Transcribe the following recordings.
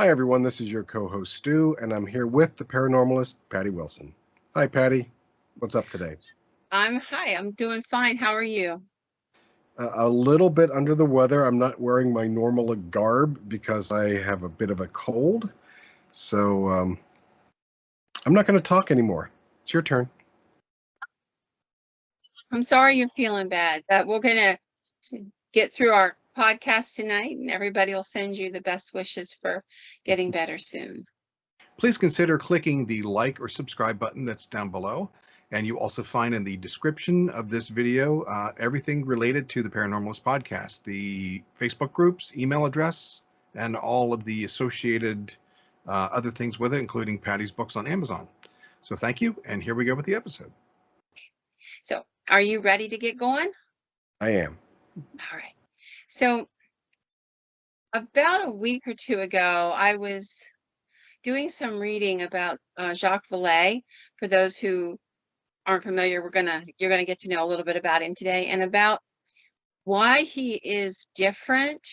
Hi, everyone. This is your co-host, Stu, and I'm here with the paranormalist, Patty Wilson. Hi, Patty. What's up today? I'm doing fine. How are you? A little bit under the weather. I'm not wearing my normal garb because I have a bit of a cold. So I'm not going to talk anymore. It's your turn. I'm sorry you're feeling bad, but we're going to get through our podcast tonight, and everybody will send you the best wishes for getting better soon. Please consider clicking the like or subscribe button that's down below. And you also find in the description of this video everything related to the Paranormalist podcast, the Facebook groups, email address, and all of the associated other things with it, including Patty's books on Amazon. So thank you, and here we go with the episode. So, are you ready to get going? I am. All right. So, about a week or two ago, I was doing some reading about Jacques Vallée. For those who aren't familiar, you're gonna get to know a little bit about him today, and about why he is different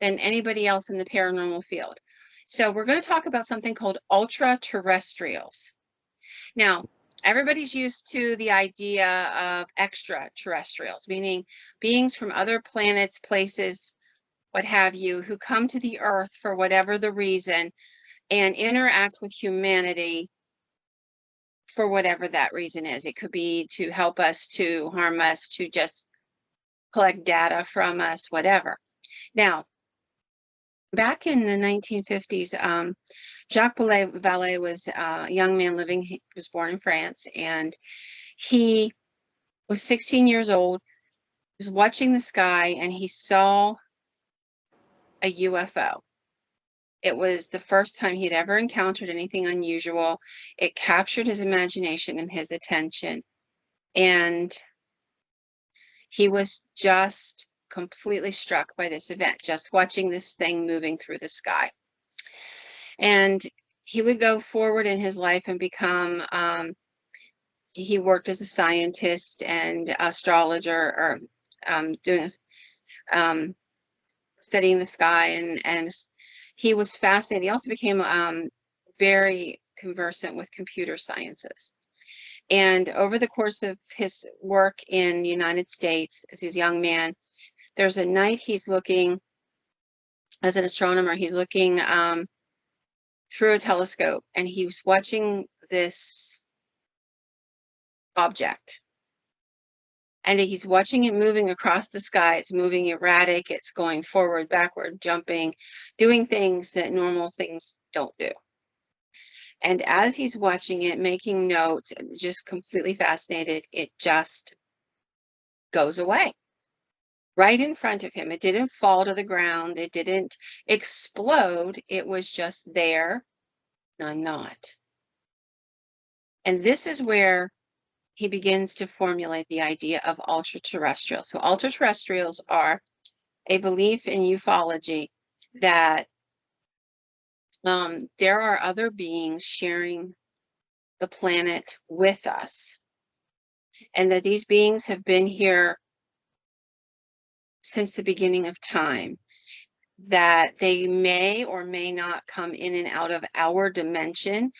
than anybody else in the paranormal field. So we're going to talk about something called ultraterrestrials. Now, everybody's used to the idea of extraterrestrials, meaning beings from other planets, places, what have you, who come to the Earth for whatever the reason and interact with humanity for whatever that reason is. It could be to help us, to harm us, to just collect data from us, whatever. Now, back in the 1950s, Jacques Vallée was a young man living, he was born in France, and he was 16 years old. He was watching the sky, and he saw a UFO. It was the first time he'd ever encountered anything unusual. It captured his imagination and his attention, and he was just completely struck by this event, just watching this thing moving through the sky. And he would go forward in his life and become, he worked as a scientist and astrologer, or studying the sky, and he was fascinated. He also became very conversant with computer sciences. And over the course of his work in the United States as a young man, there's a night he's looking, as an astronomer, he's looking through a telescope, and he was watching this object. And he's watching it moving across the sky. It's moving erratic. It's going forward, backward, jumping, doing things that normal things don't do. And as he's watching it, making notes, just completely fascinated, it just goes away right in front of him. It didn't fall to the ground. It didn't explode. It was just there, not. And this is where he begins to formulate the idea of ultraterrestrials. So ultraterrestrials are a belief in ufology that there are other beings sharing the planet with us, and that these beings have been here since the beginning of time, that they may or may not come in and out of our dimension,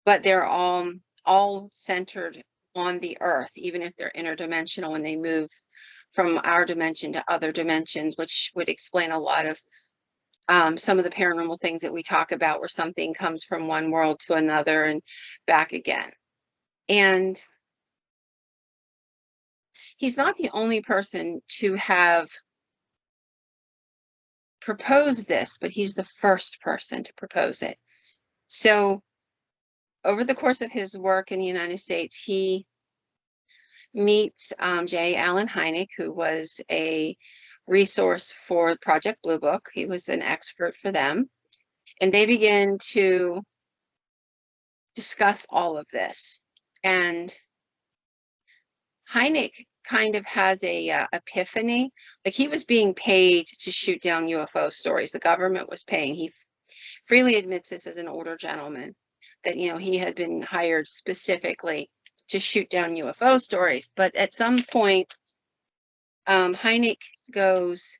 but they're all centered on the Earth, even if they're interdimensional and they move from our dimension to other dimensions, which would explain a lot of some of the paranormal things that we talk about, where something comes from one world to another and back again. And he's not the only person to have proposed this, but he's the first person to propose it. So over the course of his work in the United States, he meets J. Allen Hynek, who was a resource for Project Blue Book. He was an expert for them. And they begin to discuss all of this. And Hynek kind of has a epiphany. Like, he was being paid to shoot down UFO stories. The government was paying. He freely admits this as an older gentleman, that, you know, he had been hired specifically to shoot down UFO stories. But at some point, Hynek goes,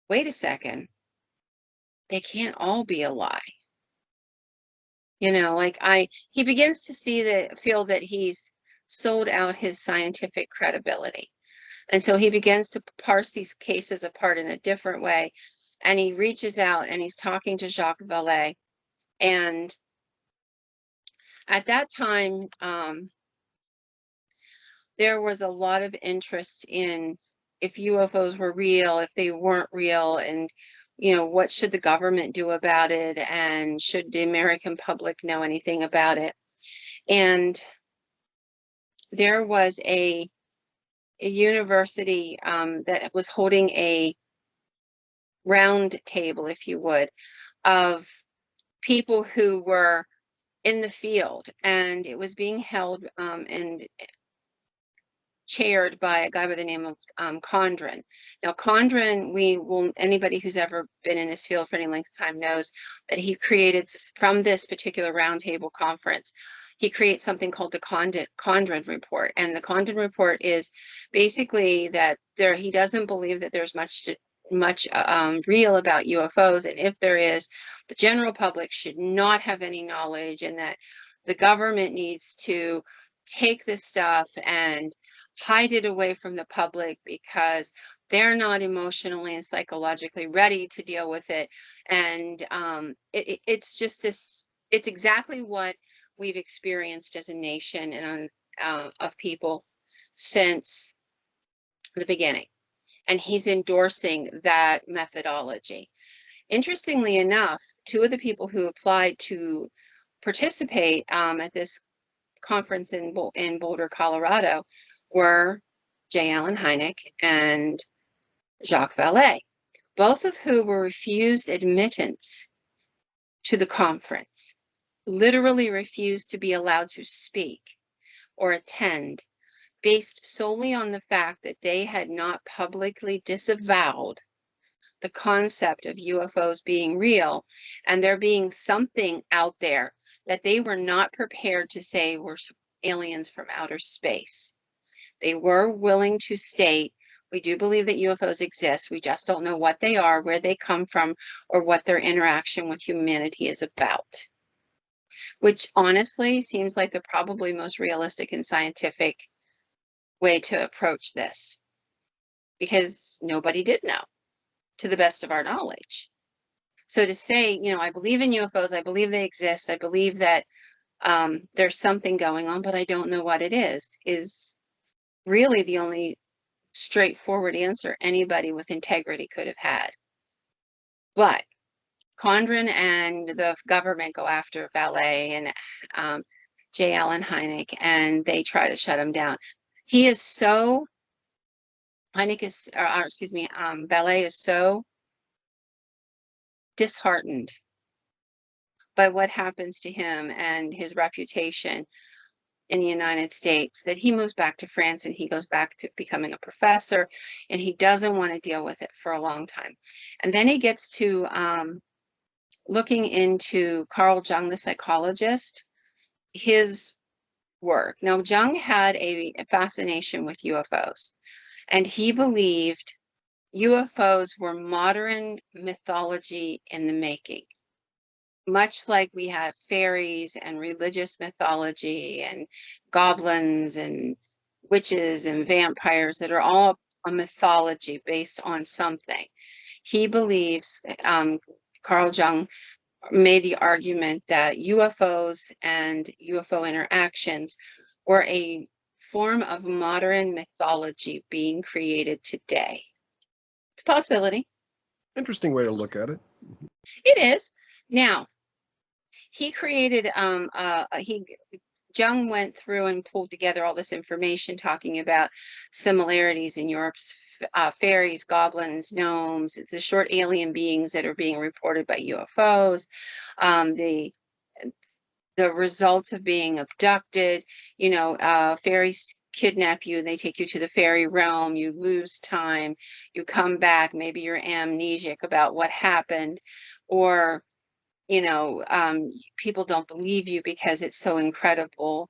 wait a second, they can't all be a lie. You know, like he begins to feel that he's sold out his scientific credibility. And so he begins to parse these cases apart in a different way. And he reaches out and he's talking to Jacques Vallée. And at that time, there was a lot of interest in if UFOs were real, if they weren't real, and what should the government do about it, and should the American public know anything about it? And there was a university that was holding a round table, if you would, of people who were in the field, and it was being held and chaired by a guy by the name of Condren. Now, Condren, anybody who's ever been in this field for any length of time knows that he created, from this particular roundtable conference, he creates something called the Condren Report. And the Condren Report is basically that he doesn't believe that there's much real about UFOs, and if there is, the general public should not have any knowledge, and that the government needs to take this stuff and hide it away from the public because they're not emotionally and psychologically ready to deal with it. And it's just this, it's exactly what we've experienced as a nation and of people since the beginning. And he's endorsing that methodology. Interestingly enough, two of the people who applied to participate at this conference in Boulder, Colorado, were J. Allen Hynek and Jacques Vallée, both of who were refused admittance to the conference, literally refused to be allowed to speak or attend, based solely on the fact that they had not publicly disavowed the concept of UFOs being real, and there being something out there that they were not prepared to say were aliens from outer space. They were willing to state, we do believe that UFOs exist, we just don't know what they are, where they come from, or what their interaction with humanity is about. Which honestly seems like the probably most realistic and scientific way to approach this, because nobody did know, to the best of our knowledge. So to say, I believe in UFOs, I believe they exist, I believe that there's something going on, but I don't know what it is really the only straightforward answer anybody with integrity could have had. But Condren and the government go after Vallée and J. Allen Hynek, and they try to shut him down. Vallée is so disheartened by what happens to him and his reputation in the United States that he moves back to France, and he goes back to becoming a professor, and he doesn't want to deal with it for a long time. And then he gets to looking into Carl Jung, the psychologist, his work. Now, Jung had a fascination with UFOs, and he believed UFOs were modern mythology in the making. Much like we have fairies and religious mythology and goblins and witches and vampires that are all a mythology based on something. He believes, Carl Jung made the argument that UFOs and UFO interactions were a form of modern mythology being created today. It's a possibility. Interesting way to look at it. It is. Now, he created, Jung went through and pulled together all this information talking about similarities in Europe's fairies, goblins, gnomes, the short alien beings that are being reported by UFOs, the results of being abducted. Fairies kidnap you and they take you to the fairy realm, you lose time, you come back, maybe you're amnesic about what happened, or people don't believe you because it's so incredible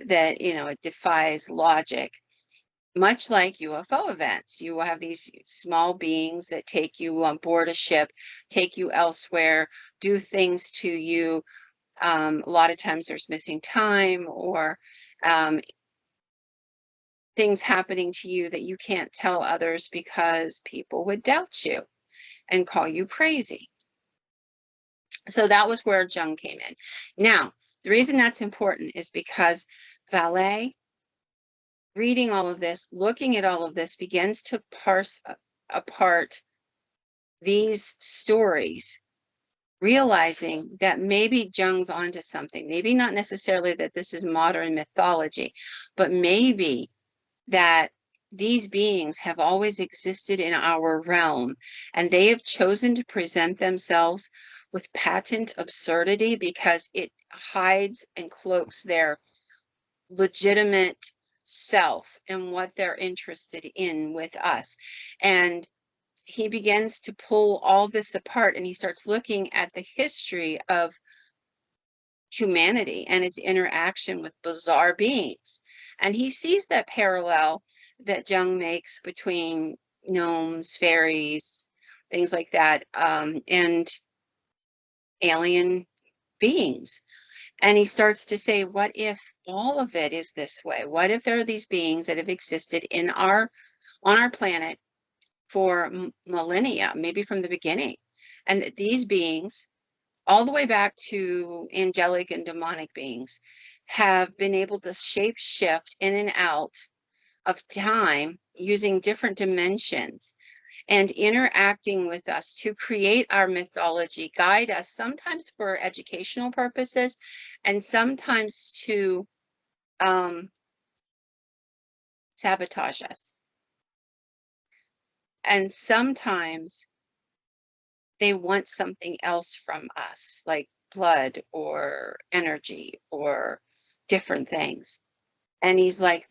that, it defies logic. much like UFO events. You will have these small beings that take you on board a ship, take you elsewhere, do things to you. A lot of times there's missing time or things happening to you that you can't tell others because people would doubt you and call you crazy. So that was where Jung came in. Now, the reason that's important is because Vallée, reading all of this, looking at all of this, begins to parse apart these stories, realizing that maybe Jung's onto something. Maybe not necessarily that this is modern mythology, but maybe that these beings have always existed in our realm, and they have chosen to present themselves with patent absurdity because it hides and cloaks their legitimate self and what they're interested in with us. And he begins to pull all this apart, and he starts looking at the history of humanity and its interaction with bizarre beings. And he sees that parallel that Jung makes between gnomes, fairies, things like that, and alien beings. And he starts to say, what if all of it is this way? What if there are these beings that have existed on our planet for millennia, maybe from the beginning, and that these beings, all the way back to angelic and demonic beings, have been able to shape shift in and out of time using different dimensions and interacting with us to create our mythology, guide us, sometimes for educational purposes and sometimes to sabotage us. And sometimes they want something else from us, like blood or energy or different things. And he's like,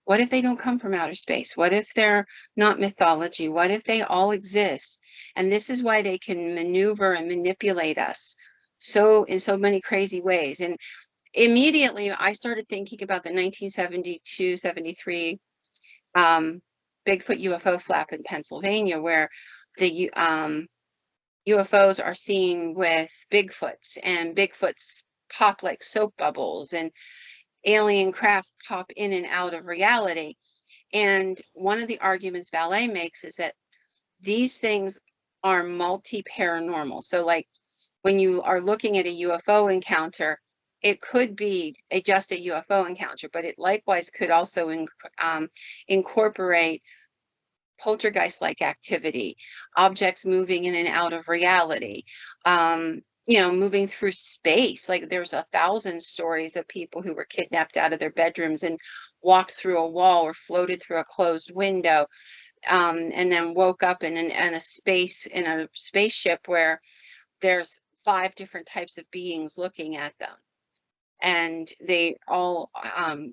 what if they don't come from outer space? What if they're not mythology? What if they all exist? And this is why they can maneuver and manipulate us in so many crazy ways. And immediately I started thinking about the 1972-73 Bigfoot UFO flap in Pennsylvania, where the UFOs are seen with Bigfoots, and Bigfoots pop like soap bubbles, and alien craft pop in and out of reality. And one of the arguments Vallée makes is that these things are multi-paranormal. So like when you are looking at a UFO encounter, it could be just a UFO encounter, but it likewise could also incorporate poltergeist-like activity, objects moving in and out of reality, moving through space. Like there's 1,000 stories of people who were kidnapped out of their bedrooms and walked through a wall or floated through a closed window, and then woke up in a spaceship where there's 5 different types of beings looking at them. And they all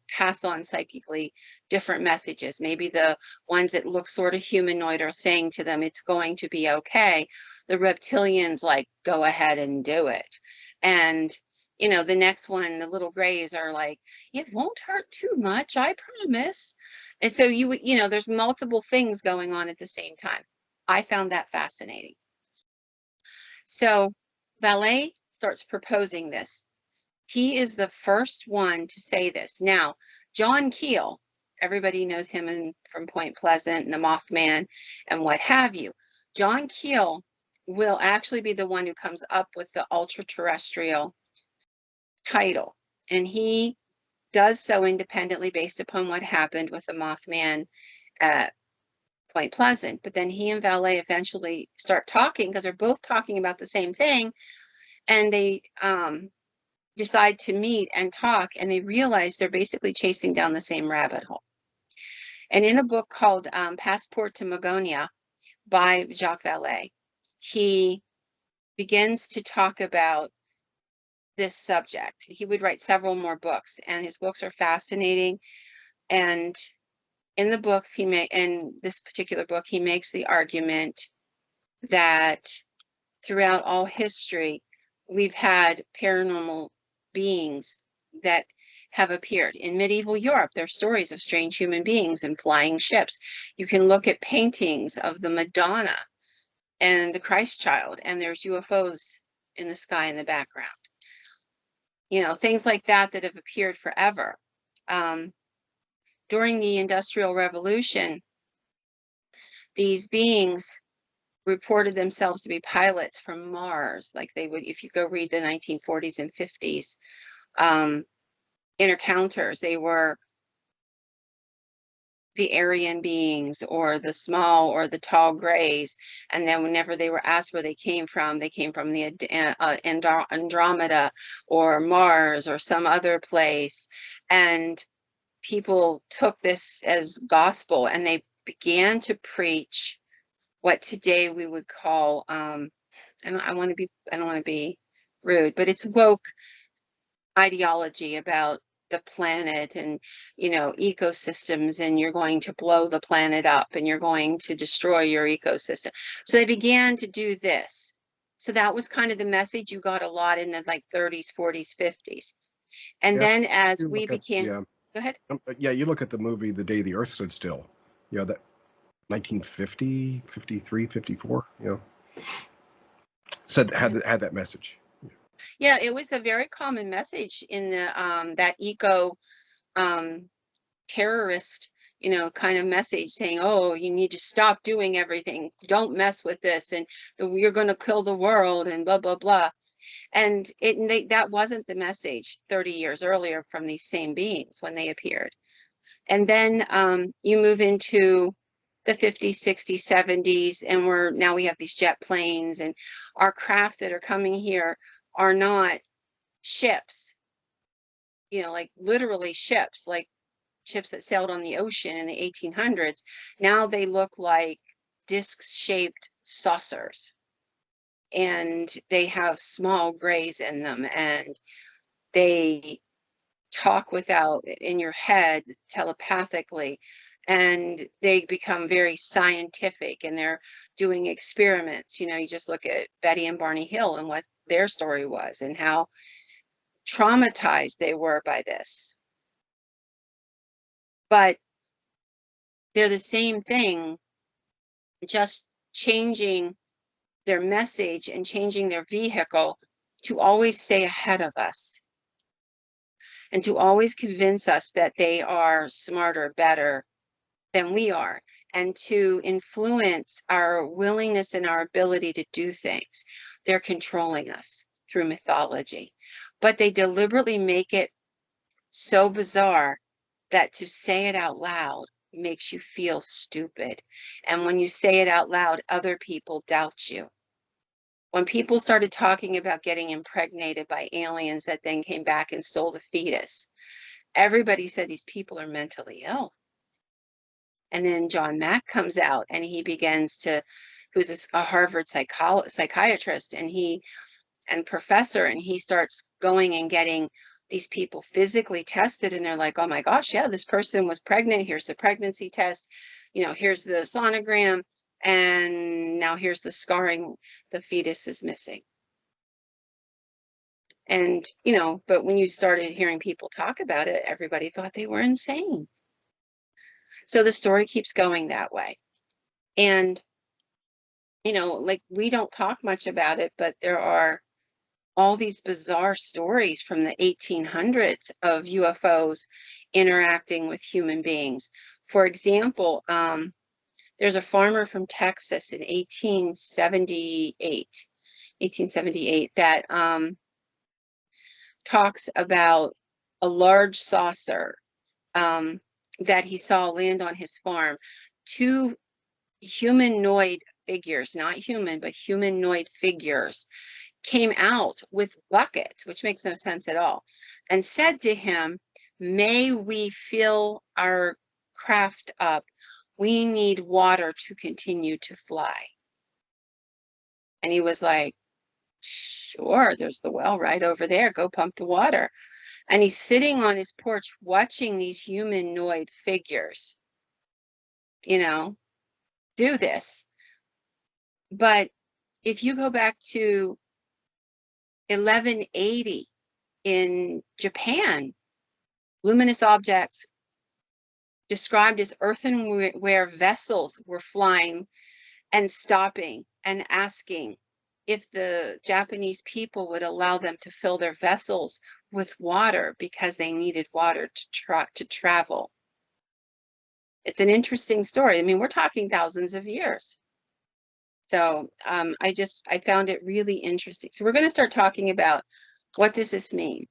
pass on psychically different messages. Maybe the ones that look sort of humanoid are saying to them, it's going to be okay. The reptilians like, go ahead and do it. And, the next one, the little grays are like, it won't hurt too much, I promise. And so there's multiple things going on at the same time. I found that fascinating. So Vallée starts proposing this. He is the first one to say this. Now, John Keel, everybody knows him from Point Pleasant and the Mothman and what have you. John Keel will actually be the one who comes up with the Ultraterrestrial title. And he does so independently based upon what happened with the Mothman at Point Pleasant. But then he and Vallée eventually start talking because they're both talking about the same thing. And they decide to meet and talk, and they realize they're basically chasing down the same rabbit hole. And in a book called Passport to Magonia by Jacques Vallée, he begins to talk about this subject. He would write several more books, and his books are fascinating. And in this particular book, he makes the argument that throughout all history, we've had paranormal beings that have appeared. In medieval Europe, there are stories of strange human beings and flying ships. You can look at paintings of the Madonna and the Christ child, and there's UFOs in the sky in the background. You know, things like that that have appeared forever. During the Industrial Revolution, these beings reported themselves to be pilots from Mars. Like they would, if you go read the 1940s and 50s encounters, they were the Aryan beings or the small or the tall grays. And then whenever they were asked where they came from the Andromeda or Mars or some other place. And people took this as gospel, and they began to preach what today we would call, I don't want to be rude, but it's woke ideology about the planet and, you know, ecosystems, and you're going to blow the planet up and you're going to destroy your ecosystem. So they began to do this. So that was kind of the message you got a lot in the like 30s, 40s, 50s. And then as we became, go ahead. Yeah, you look at the movie The Day the Earth Stood Still, you know, that 1950, 53, 54, you know, said had that message. Yeah, it was a very common message in the that eco terrorist, you know, kind of message saying, oh, you need to stop doing everything, don't mess with this, and you're going to kill the world, and blah blah blah. And that wasn't the message 30 years earlier from these same beings when they appeared. And then you move into the 50s, 60s, 70s, and now we have these jet planes, and our craft that are coming here are not ships, you know, like literally ships, like ships that sailed on the ocean in the 1800s. Now they look like disc-shaped saucers, and they have small grays in them, and they talk in your head telepathically, and they become very scientific, and they're doing experiments. You know, you just look at Betty and Barney Hill and what their story was and how traumatized they were by this. But they're the same thing, just changing their message and changing their vehicle to always stay ahead of us and to always convince us that they are smarter, better than we are, and to influence our willingness and our ability to do things. They're controlling us through mythology, but they deliberately make it so bizarre that to say it out loud makes you feel stupid. And when you say it out loud, other people doubt you. When people started talking about getting impregnated by aliens that then came back and stole the fetus, everybody said these people are mentally ill. And then John Mack comes out, and he begins to, who's a Harvard psychiatrist and professor, and he starts going and getting these people physically tested, and they're like, oh my gosh, yeah, this person was pregnant. Here's the pregnancy test. You know, here's the sonogram, and now here's the scarring. The fetus is missing. And, you know, but when you started hearing people talk about it, everybody thought they were insane. So the story keeps going that way. And, you know, like, we don't talk much about it, but there are all these bizarre stories from the 1800s of UFOs interacting with human beings. For example, there's a farmer from Texas in 1878 that talks about a large saucer that he saw land on his farm. Two humanoid figures, not human, but humanoid figures, came out with buckets, which makes no sense at all, and said to him, may we fill our craft up. We need water to continue to fly. And he was like, sure, there's the well right over there. Go pump the water. And he's sitting on his porch watching these humanoid figures, you know, do this. But if you go back to 1180 in Japan, luminous objects described as earthenware vessels were flying and stopping and asking if the Japanese people would allow them to fill their vessels with water because they needed water to travel. It's an interesting story. I mean, we're talking thousands of years. So I found it really interesting. So we're going to start talking about what does this mean.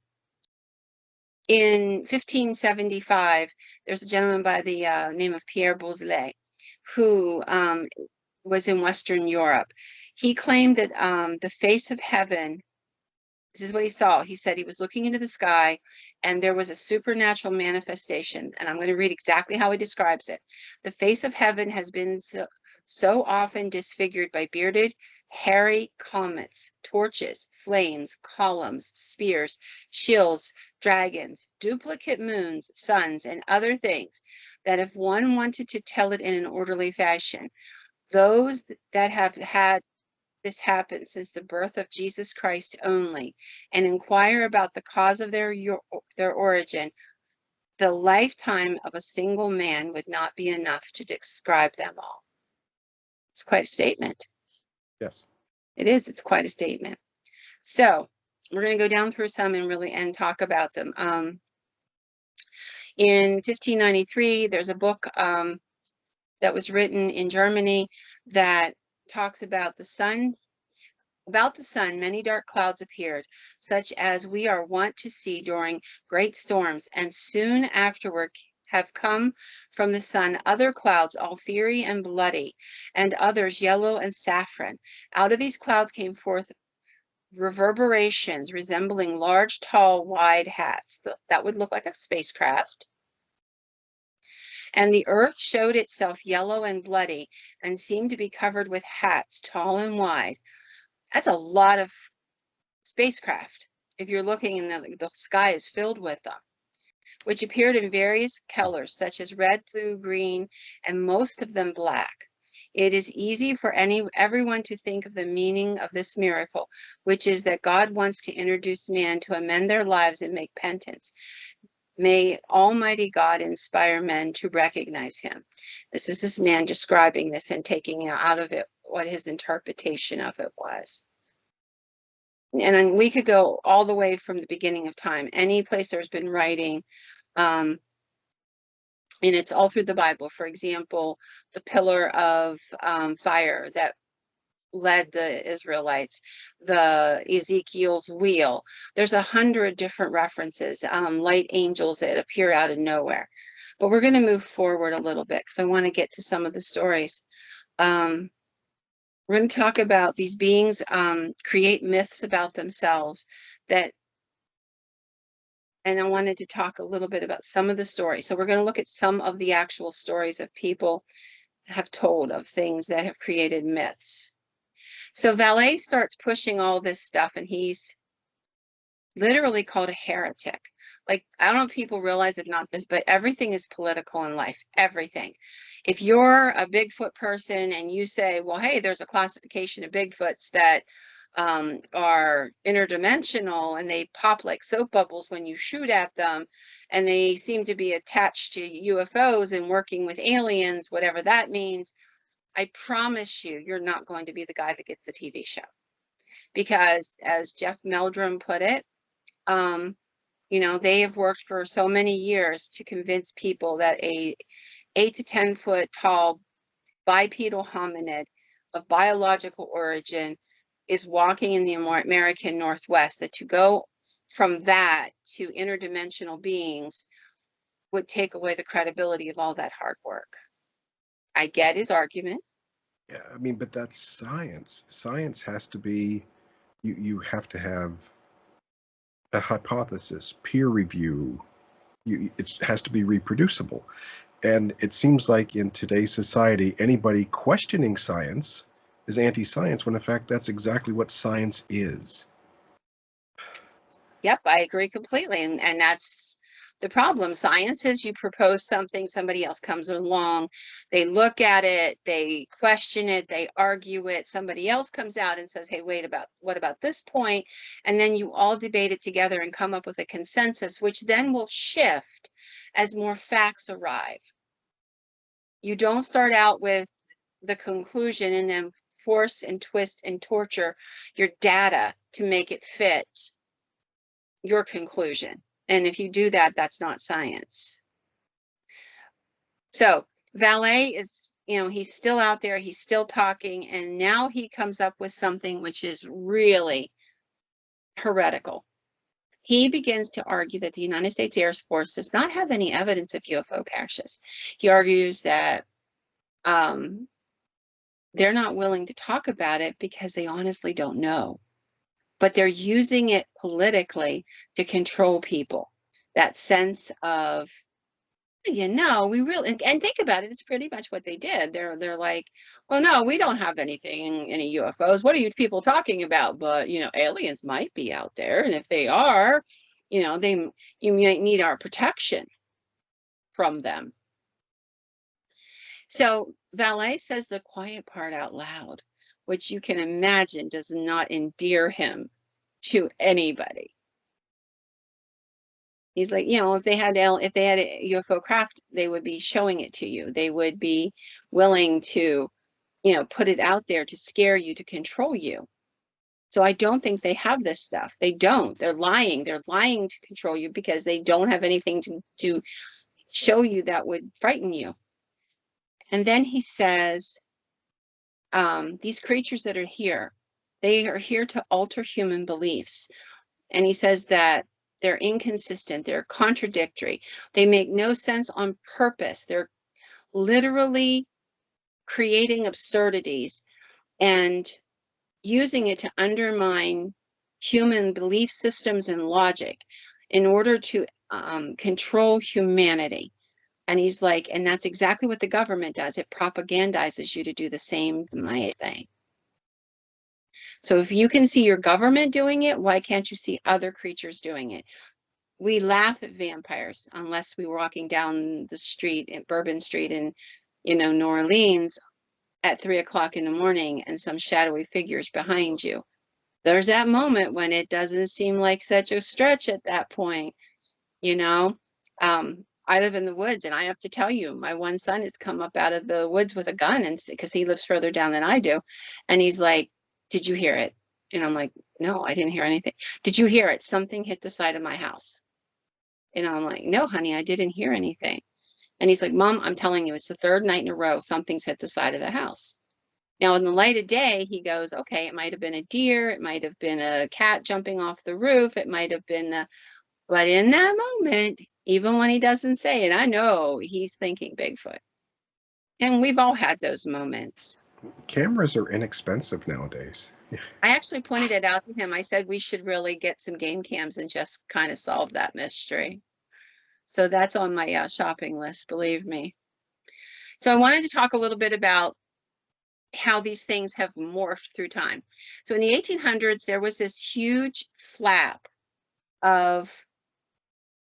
In 1575, there's a gentleman by the name of Pierre Bourgelat who was in Western Europe. He claimed that the face of heaven, this is what he saw. He said he was looking into the sky and there was a supernatural manifestation. And I'm going to read exactly how he describes it. The face of heaven has been so often disfigured by bearded, hairy comets, torches, flames, columns, spears, shields, dragons, duplicate moons, suns, and other things that if one wanted to tell it in an orderly fashion, those that have had this happen since the birth of Jesus Christ only, and inquire about the cause of their origin, the lifetime of a single man would not be enough to describe them all. It's quite a statement. Yes. It is. It's quite a statement. So we're going to go down through some and talk about them. In 1593, there's a book that was written in Germany that talks about the sun. About the sun, many dark clouds appeared, such as we are wont to see during great storms, and soon afterward have come from the sun other clouds, all fiery and bloody, and others yellow and saffron. Out of these clouds came forth reverberations resembling large, tall, wide hats. That would look like a spacecraft. And the earth showed itself yellow and bloody, and seemed to be covered with hats, tall and wide. That's a lot of spacecraft. If you're looking and the sky is filled with them, which appeared in various colors, such as red, blue, green, and most of them black. It is easy for everyone to think of the meaning of this miracle, which is that God wants to introduce man to amend their lives and make penance. May Almighty God inspire men to recognize him. This is this man describing this and taking out of it what his interpretation of it was. And we could go all the way from the beginning of time. Any place there's been writing, and it's all through the Bible. For example, the pillar of fire that led the Israelites, the Ezekiel's wheel. There's 100 different references, light angels that appear out of nowhere. But we're going to move forward a little bit because I want to get to some of the stories. We're going to talk about these beings create myths about themselves and I wanted to talk a little bit about some of the stories. So we're going to look at some of the actual stories of people have told of things that have created myths. So Vallée starts pushing all this stuff and he's literally called a heretic. Like, I don't know if people realize it or not this, but everything is political in life, everything. If you're a Bigfoot person and you say, well, hey, there's a classification of Bigfoots that are interdimensional and they pop like soap bubbles when you shoot at them, and they seem to be attached to UFOs and working with aliens, whatever that means, I promise you're not going to be the guy that gets the TV show. Because as Jeff Meldrum put it, you know, they have worked for so many years to convince people that a 8 to 10 foot tall bipedal hominid of biological origin is walking in the American Northwest, that to go from that to interdimensional beings would take away the credibility of all that hard work. I get his argument. Yeah, I mean, but that's science. Science has to be, you have to have a hypothesis, peer review. It has to be reproducible. And it seems like in today's society, anybody questioning science is anti-science, when in fact that's exactly what science is. Yep, I agree completely. And that's the problem. Science is you propose something, somebody else comes along, they look at it, they question it, they argue it, somebody else comes out and says, hey, what about this point? And then you all debate it together and come up with a consensus, which then will shift as more facts arrive. You don't start out with the conclusion and then force and twist and torture your data to make it fit your conclusion. And if you do that, that's not science. So Vallée is, he's still out there, he's still talking, and now he comes up with something which is really heretical. He begins to argue that the United States Air Force does not have any evidence of UFO caches. He argues that they're not willing to talk about it because they honestly don't know. But they're using it politically to control people. That sense of, we really, and think about it, it's pretty much what they did. They're like, well, no, we don't have anything, any UFOs. What are you people talking about? But, aliens might be out there. And if they are, you might need our protection from them. So Vallée says the quiet part out loud, which you can imagine does not endear him to anybody. He's like, if they had a UFO craft, they would be showing it to you. They would be willing to, put it out there to scare you, to control you. So I don't think they have this stuff. They don't. They're lying. They're lying to control you because they don't have anything to show you that would frighten you. And then he says, these creatures that are here, they are here to alter human beliefs. And he says that they're inconsistent, they're contradictory, they make no sense on purpose. They're literally creating absurdities and using it to undermine human belief systems and logic in order to control humanity. And he's like, and that's exactly what the government does. It propagandizes you to do the same thing. So if you can see your government doing it, why can't you see other creatures doing it? We laugh at vampires unless we were walking down the street at Bourbon Street in, New Orleans at 3 o'clock in the morning and some shadowy figures behind you. There's that moment when it doesn't seem like such a stretch at that point, I live in the woods, and I have to tell you, my one son has come up out of the woods with a gun, and because he lives further down than I do, and he's like, did you hear it? And I'm like, no, I didn't hear anything. Did you hear it? Something hit the side of my house. And I'm like, no, honey, I didn't hear anything. And he's like, Mom, I'm telling you, it's the third night in a row something's hit the side of the house. Now, in the light of day, he goes, okay, it might have been a deer. It might have been a cat jumping off the roof. It might have been, but in that moment, even when he doesn't say it, I know he's thinking Bigfoot. And we've all had those moments. Cameras are inexpensive nowadays. I actually pointed it out to him. I said we should really get some game cams and just kind of solve that mystery. So that's on my shopping list, believe me. So I wanted to talk a little bit about how these things have morphed through time. So in the 1800s, there was this huge flap of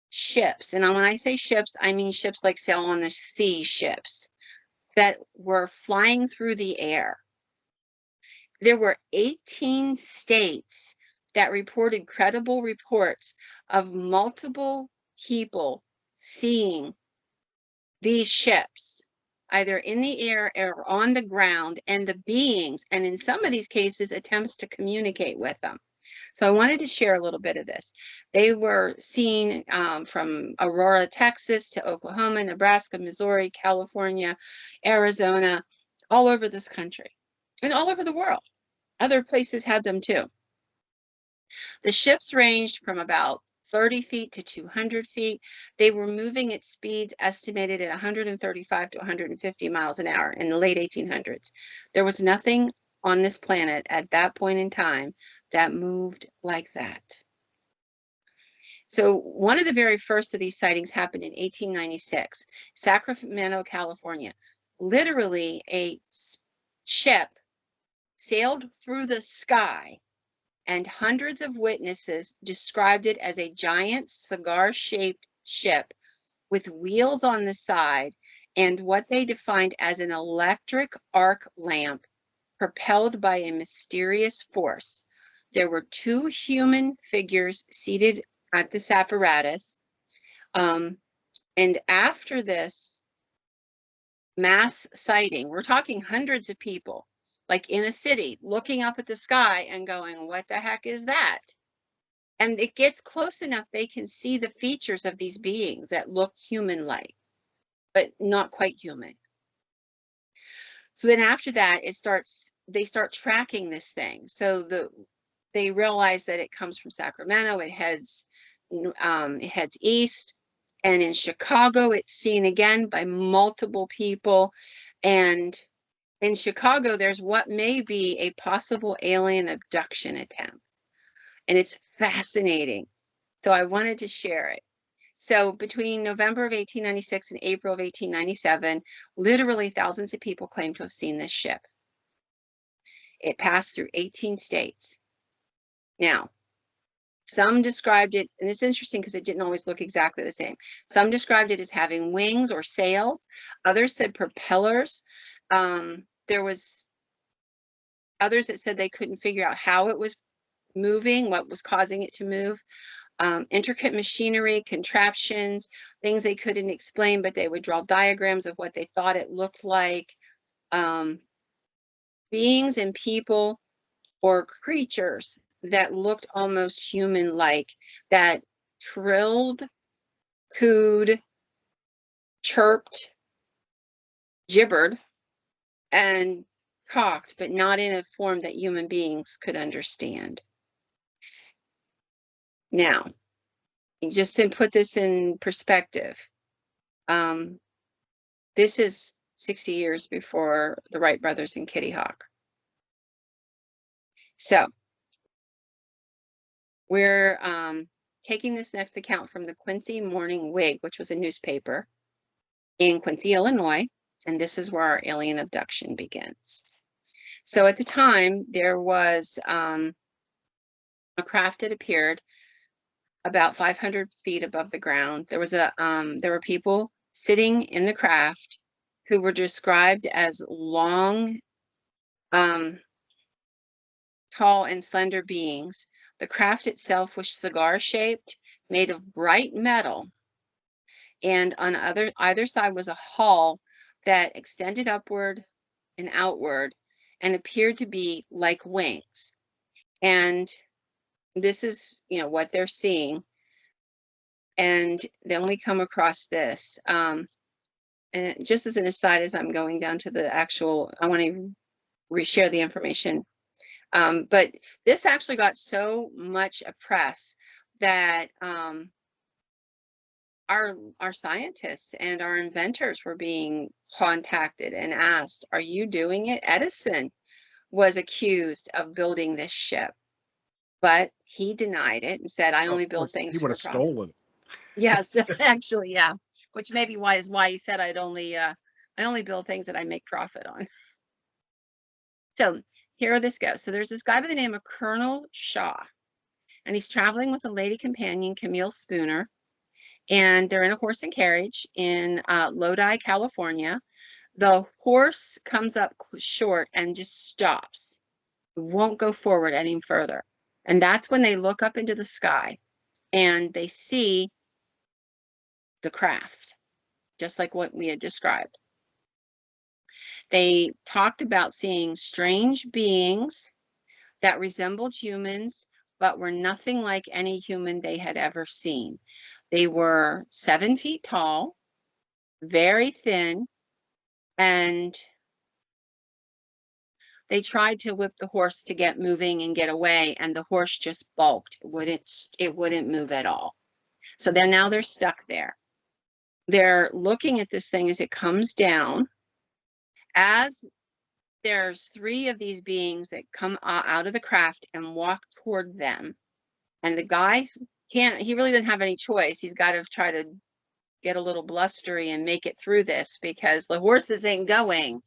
ships. And when I say ships, I mean ships like sail on the sea ships that were flying through the air. There were 18 states that reported credible reports of multiple people seeing these ships, either in the air or on the ground, and the beings, and in some of these cases, attempts to communicate with them. So I wanted to share a little bit of this. They were seen from Aurora, Texas to Oklahoma, Nebraska, Missouri, California, Arizona, all over this country and all over the world. Other places had them too. The ships ranged from about 30 feet to 200 feet. They were moving at speeds estimated at 135 to 150 miles an hour in the late 1800s. There was nothing on this planet at that point in time that moved like that. So one of the very first of these sightings happened in 1896, Sacramento, California. Literally a ship sailed through the sky, and hundreds of witnesses described it as a giant cigar-shaped ship with wheels on the side and what they defined as an electric arc lamp propelled by a mysterious force. There were 2 human figures seated at this apparatus. And after this mass sighting, we're talking hundreds of people, like in a city, looking up at the sky and going, what the heck is that? And it gets close enough they can see the features of these beings that look human-like, but not quite human. So then after that, they start tracking this thing. So they realize that it comes from Sacramento. It heads east. And in Chicago, it's seen again by multiple people. And in Chicago, there's what may be a possible alien abduction attempt. And it's fascinating. So I wanted to share it. So between November of 1896 and April of 1897, literally thousands of people claim to have seen this ship. It passed through 18 states. Now, some described it, and it's interesting because it didn't always look exactly the same. Some described it as having wings or sails. Others said propellers. There was others that said they couldn't figure out how it was moving, what was causing it to move. Intricate machinery, contraptions, things they couldn't explain, but they would draw diagrams of what they thought it looked like. Beings and people or creatures that looked almost human-like, that trilled, cooed, chirped, gibbered, and talked, but not in a form that human beings could understand. Now, just to put this in perspective, this is 60 years before the Wright brothers and Kitty Hawk. So we're taking this next account from the Quincy Morning Whig, which was a newspaper in Quincy, Illinois, and this is where our alien abduction begins. So at the time, there was a craft that appeared about 500 feet above the ground. There were people sitting in the craft who were described as long, tall and slender beings. The craft itself was cigar-shaped, made of bright metal, and on either side was a hull that extended upward and outward and appeared to be like wings. And this is, what they're seeing. And then we come across this. And just as an aside, as I'm going down to the actual, I want to reshare the information. But this actually got so much press that our scientists and our inventors were being contacted and asked, are you doing it? Edison was accused of building this ship, but he denied it and said, I only build things for profit. He would have stolen. Yes, actually, yeah. Which maybe is why he said I only build things that I make profit on. So here this goes. So there's this guy by the name of Colonel Shaw, and he's traveling with a lady companion, Camille Spooner, and they're in a horse and carriage in Lodi, California. The horse comes up short and just stops. It won't go forward any further. And that's when they look up into the sky and they see the craft, just like what we had described. They talked about seeing strange beings that resembled humans, but were nothing like any human they had ever seen. They were 7 feet tall, very thin, and they tried to whip the horse to get moving and get away, and the horse just balked. It wouldn't move at all. So they're stuck there. They're looking at this thing as it comes down. As there's 3 of these beings that come out of the craft and walk toward them, and the guy he really doesn't have any choice. He's got to try to get a little blustery and make it through this because the horses ain't going.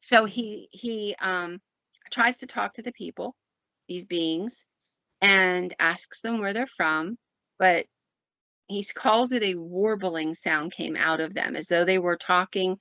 So he tries to talk to the people, these beings, and asks them where they're from, but he calls it a warbling sound came out of them, as though they were talking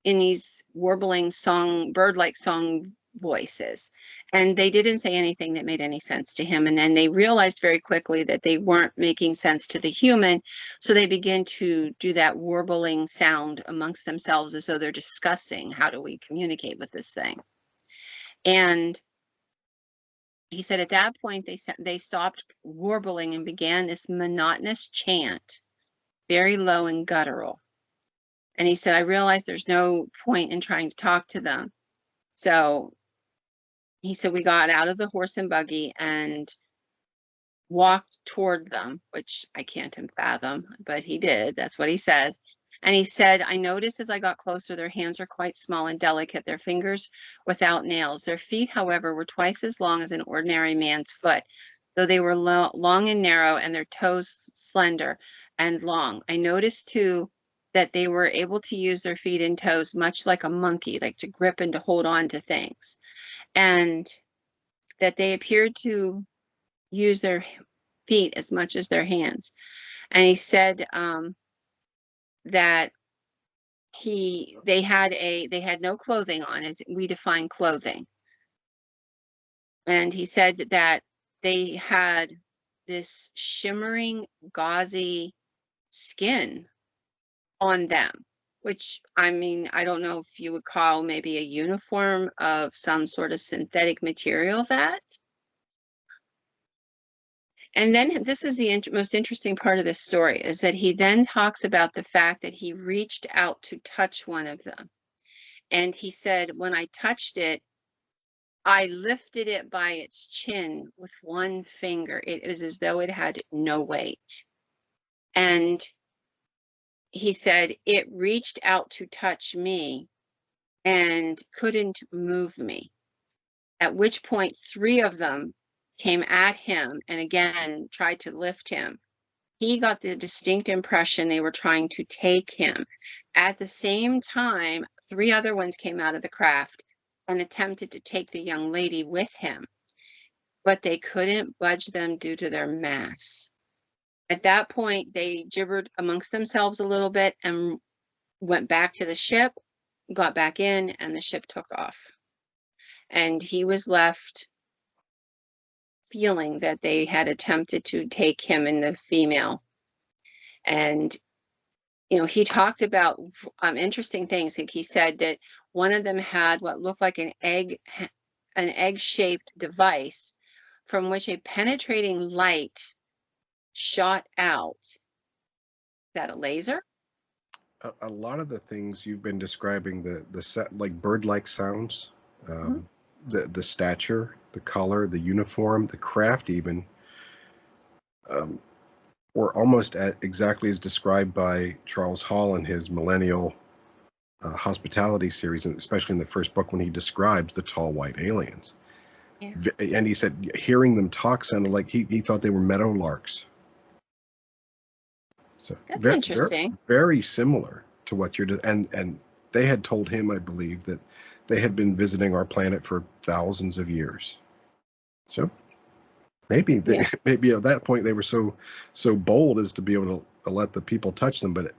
in these warbling song, bird-like song voices. And they didn't say anything that made any sense to him. And then they realized very quickly that they weren't making sense to the human. So they began to do that warbling sound amongst themselves as though they're discussing, how do we communicate with this thing? And he said at that point, they stopped warbling and began this monotonous chant, very low and guttural. And he said, I realized there's no point in trying to talk to them. So he said, we got out of the horse and buggy and walked toward them, which I can't fathom, but he did. That's what he says. And he said, I noticed as I got closer, their hands are quite small and delicate, their fingers without nails. Their feet, however, were twice as long as an ordinary man's foot, though they were long and narrow and their toes slender and long. I noticed too that they were able to use their feet and toes much like a monkey, like to grip and to hold on to things. And that they appeared to use their feet as much as their hands. And he said that they had no clothing on, as we define clothing. And he said that they had this shimmering, gauzy skin on them, which, I mean, I don't know if you would call maybe a uniform of some sort of synthetic material that. And then this is the most interesting part of this story, is that he then talks about the fact that he reached out to touch one of them. And he said, when I touched it, I lifted it by its chin with one finger. It was as though it had no weight. And he said, it reached out to touch me and couldn't move me. At which point, 3 of them came at him and again tried to lift him. He got the distinct impression they were trying to take him. At the same time, 3 other ones came out of the craft and attempted to take the young lady with him, but they couldn't budge them due to their mass. At that point, they gibbered amongst themselves a little bit and went back to the ship, got back in, and the ship took off. And he was left feeling that they had attempted to take him and the female. And, you know, he talked about interesting things. He said that one of them had what looked like an egg-shaped device from which a penetrating light shot out. Is that a laser? A lot of the things you've been describing, the set, like bird-like sounds, the stature, the color, the uniform, the craft, even, were almost exactly as described by Charles Hall in his Millennial Hospitality series, and especially in the first book when he describes the tall white aliens. Yeah. And he said hearing them talk sounded like he thought they were meadowlarks. So that's interesting. Very similar to what you're and they had told him, I believe, that they had been visiting our planet for thousands of years. So maybe maybe at that point they were so bold as to be able to let the people touch them. But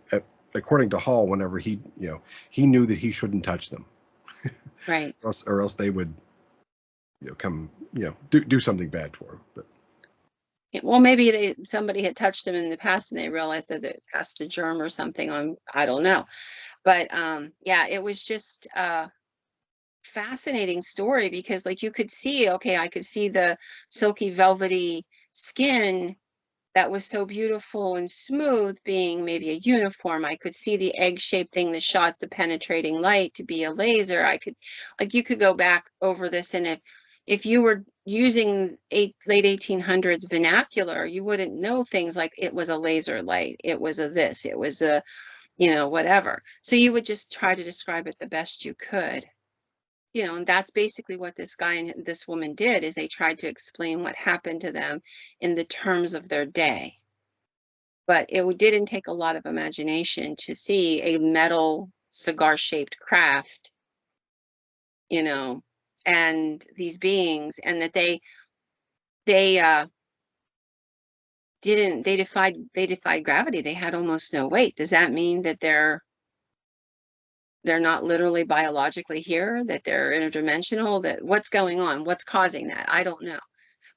according to Hall, whenever he knew that he shouldn't touch them, right? or else they would come do something bad for him. But well, maybe somebody had touched him in the past and they realized that it cast a germ or something. I don't know, but yeah, it was just a fascinating story because, like, you could see, okay, I could see the silky velvety skin that was so beautiful and smooth being maybe a uniform. I could see the egg-shaped thing that shot the penetrating light to be a laser. You could go back over this, and if you were using late 1800s vernacular, you wouldn't know things like it was a laser light, it was a this, it was a, whatever. So you would just try to describe it the best you could. And that's basically what this guy and this woman did, is they tried to explain what happened to them in the terms of their day. But it didn't take a lot of imagination to see a metal cigar-shaped craft, and these beings, and that they they defied gravity. They had almost no weight. Does that mean that they're not literally biologically here, that they're interdimensional, that what's going on? What's causing that? I don't know.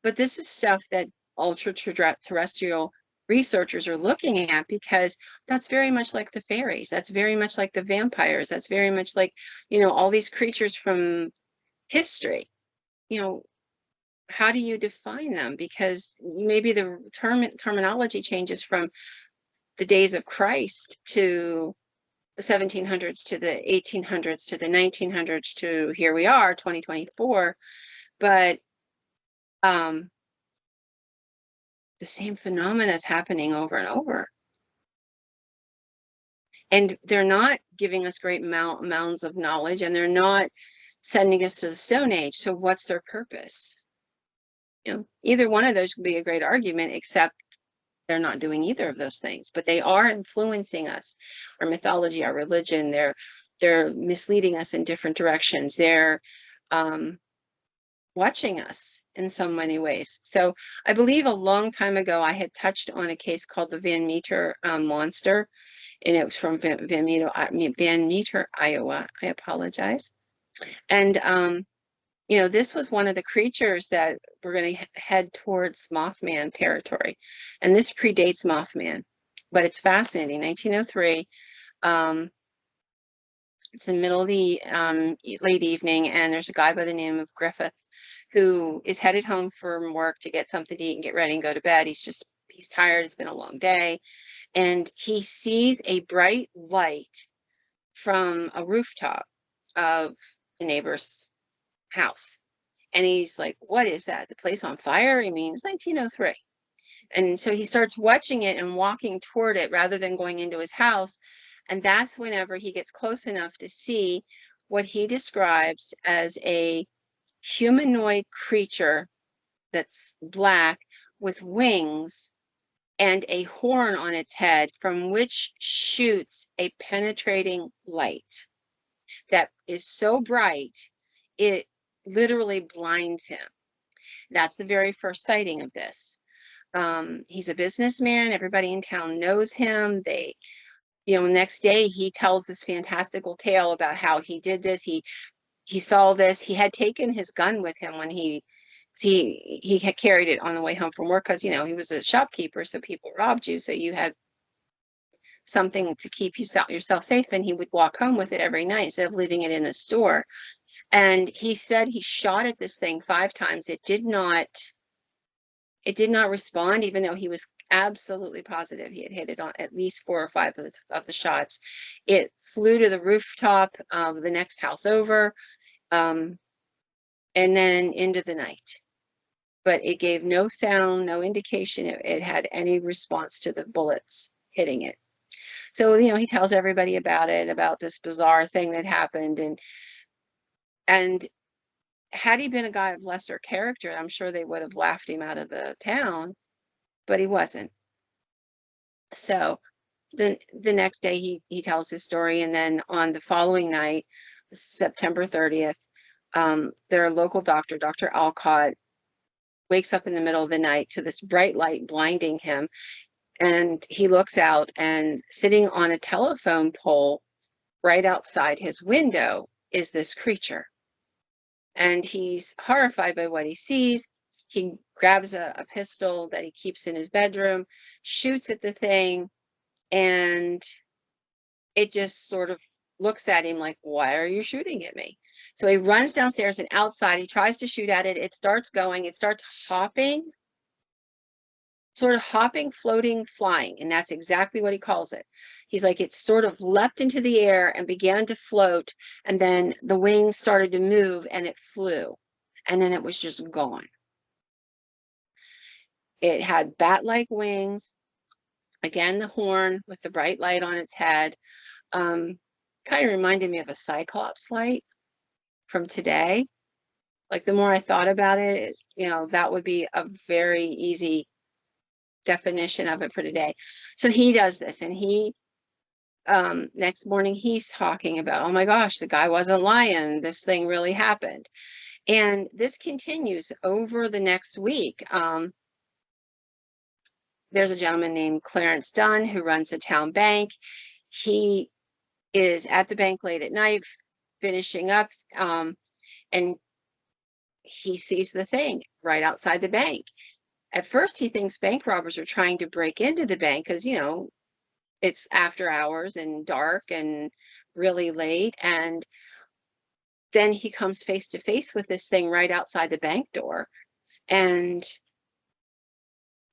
But this is stuff that ultra-terrestrial researchers are looking at, because that's very much like the fairies. That's very much like the vampires. That's very much like, all these creatures from history. How do you define them? Because maybe the terminology changes from the days of Christ to the 1700s to the 1800s to the 1900s to here we are, 2024. But the same phenomena is happening over and over. And they're not giving us great mounds of knowledge, and they're not sending us to the Stone Age. So what's their purpose? Either one of those would be a great argument, except they're not doing either of those things. But they are influencing us, our mythology, our religion. They're misleading us in different directions. They're watching us in so many ways. So I believe a long time ago, I had touched on a case called the Van Meter monster, and it was from Van Meter, Iowa. I apologize. And, this was one of the creatures that we're going to head towards Mothman territory. And this predates Mothman, but it's fascinating. 1903, it's in the middle of the late evening, and there's a guy by the name of Griffith who is headed home from work to get something to eat and get ready and go to bed. He's tired. It's been a long day. And he sees a bright light from a rooftop of a neighbor's house. And he's like, what is that? The place on fire? I mean, it's 1903. And so he starts watching it and walking toward it rather than going into his house. And that's whenever he gets close enough to see what he describes as a humanoid creature that's black with wings and a horn on its head from which shoots a penetrating light that is so bright it literally blinds him. That's the very first sighting of this. He's a businessman. Everybody in town knows him. Next day he tells this fantastical tale about how he did this. He saw this. He had taken his gun with him when he had carried it on the way home from work, because he was a shopkeeper, so people robbed you, so you had something to keep yourself safe, and he would walk home with it every night instead of leaving it in the store. And he said he shot at this thing 5 times. It did not respond, even though he was absolutely positive he had hit it on at least 4 or 5 of the shots. It flew to the rooftop of the next house over, and then into the night. But it gave no sound, no indication it had any response to the bullets hitting it. So, he tells everybody about it, about this bizarre thing that happened. And had he been a guy of lesser character, I'm sure they would have laughed him out of the town, but he wasn't. So the next day he tells his story, and then on the following night, September 30th, their local doctor, Dr. Alcott, wakes up in the middle of the night to this bright light blinding him. And he looks out, and sitting on a telephone pole right outside his window is this creature. And he's horrified by what he sees. He grabs a pistol that he keeps in his bedroom, shoots at the thing, and it just sort of looks at him like, why are you shooting at me? So he runs downstairs and outside. He tries to shoot at it. It starts going. It starts hopping. Sort of hopping, floating, flying. And that's exactly what he calls it. He's like, it sort of leapt into the air and began to float. And then the wings started to move and it flew. And then it was just gone. It had bat-like wings. Again, the horn with the bright light on its head. Kind of reminded me of a Cyclops light from today. Like, the more I thought about it, that would be a very easy definition of it for today. So he does this, and he next morning he's talking about, oh my gosh, the guy wasn't lying, this thing really happened. And this continues over the next week. there's a gentleman named Clarence Dunn who runs the town bank. He is at the bank late at night, finishing up, and he sees the thing right outside the bank. At first, he thinks bank robbers are trying to break into the bank because, you know, it's after hours and dark and really late. And then he comes face to face with this thing right outside the bank door. And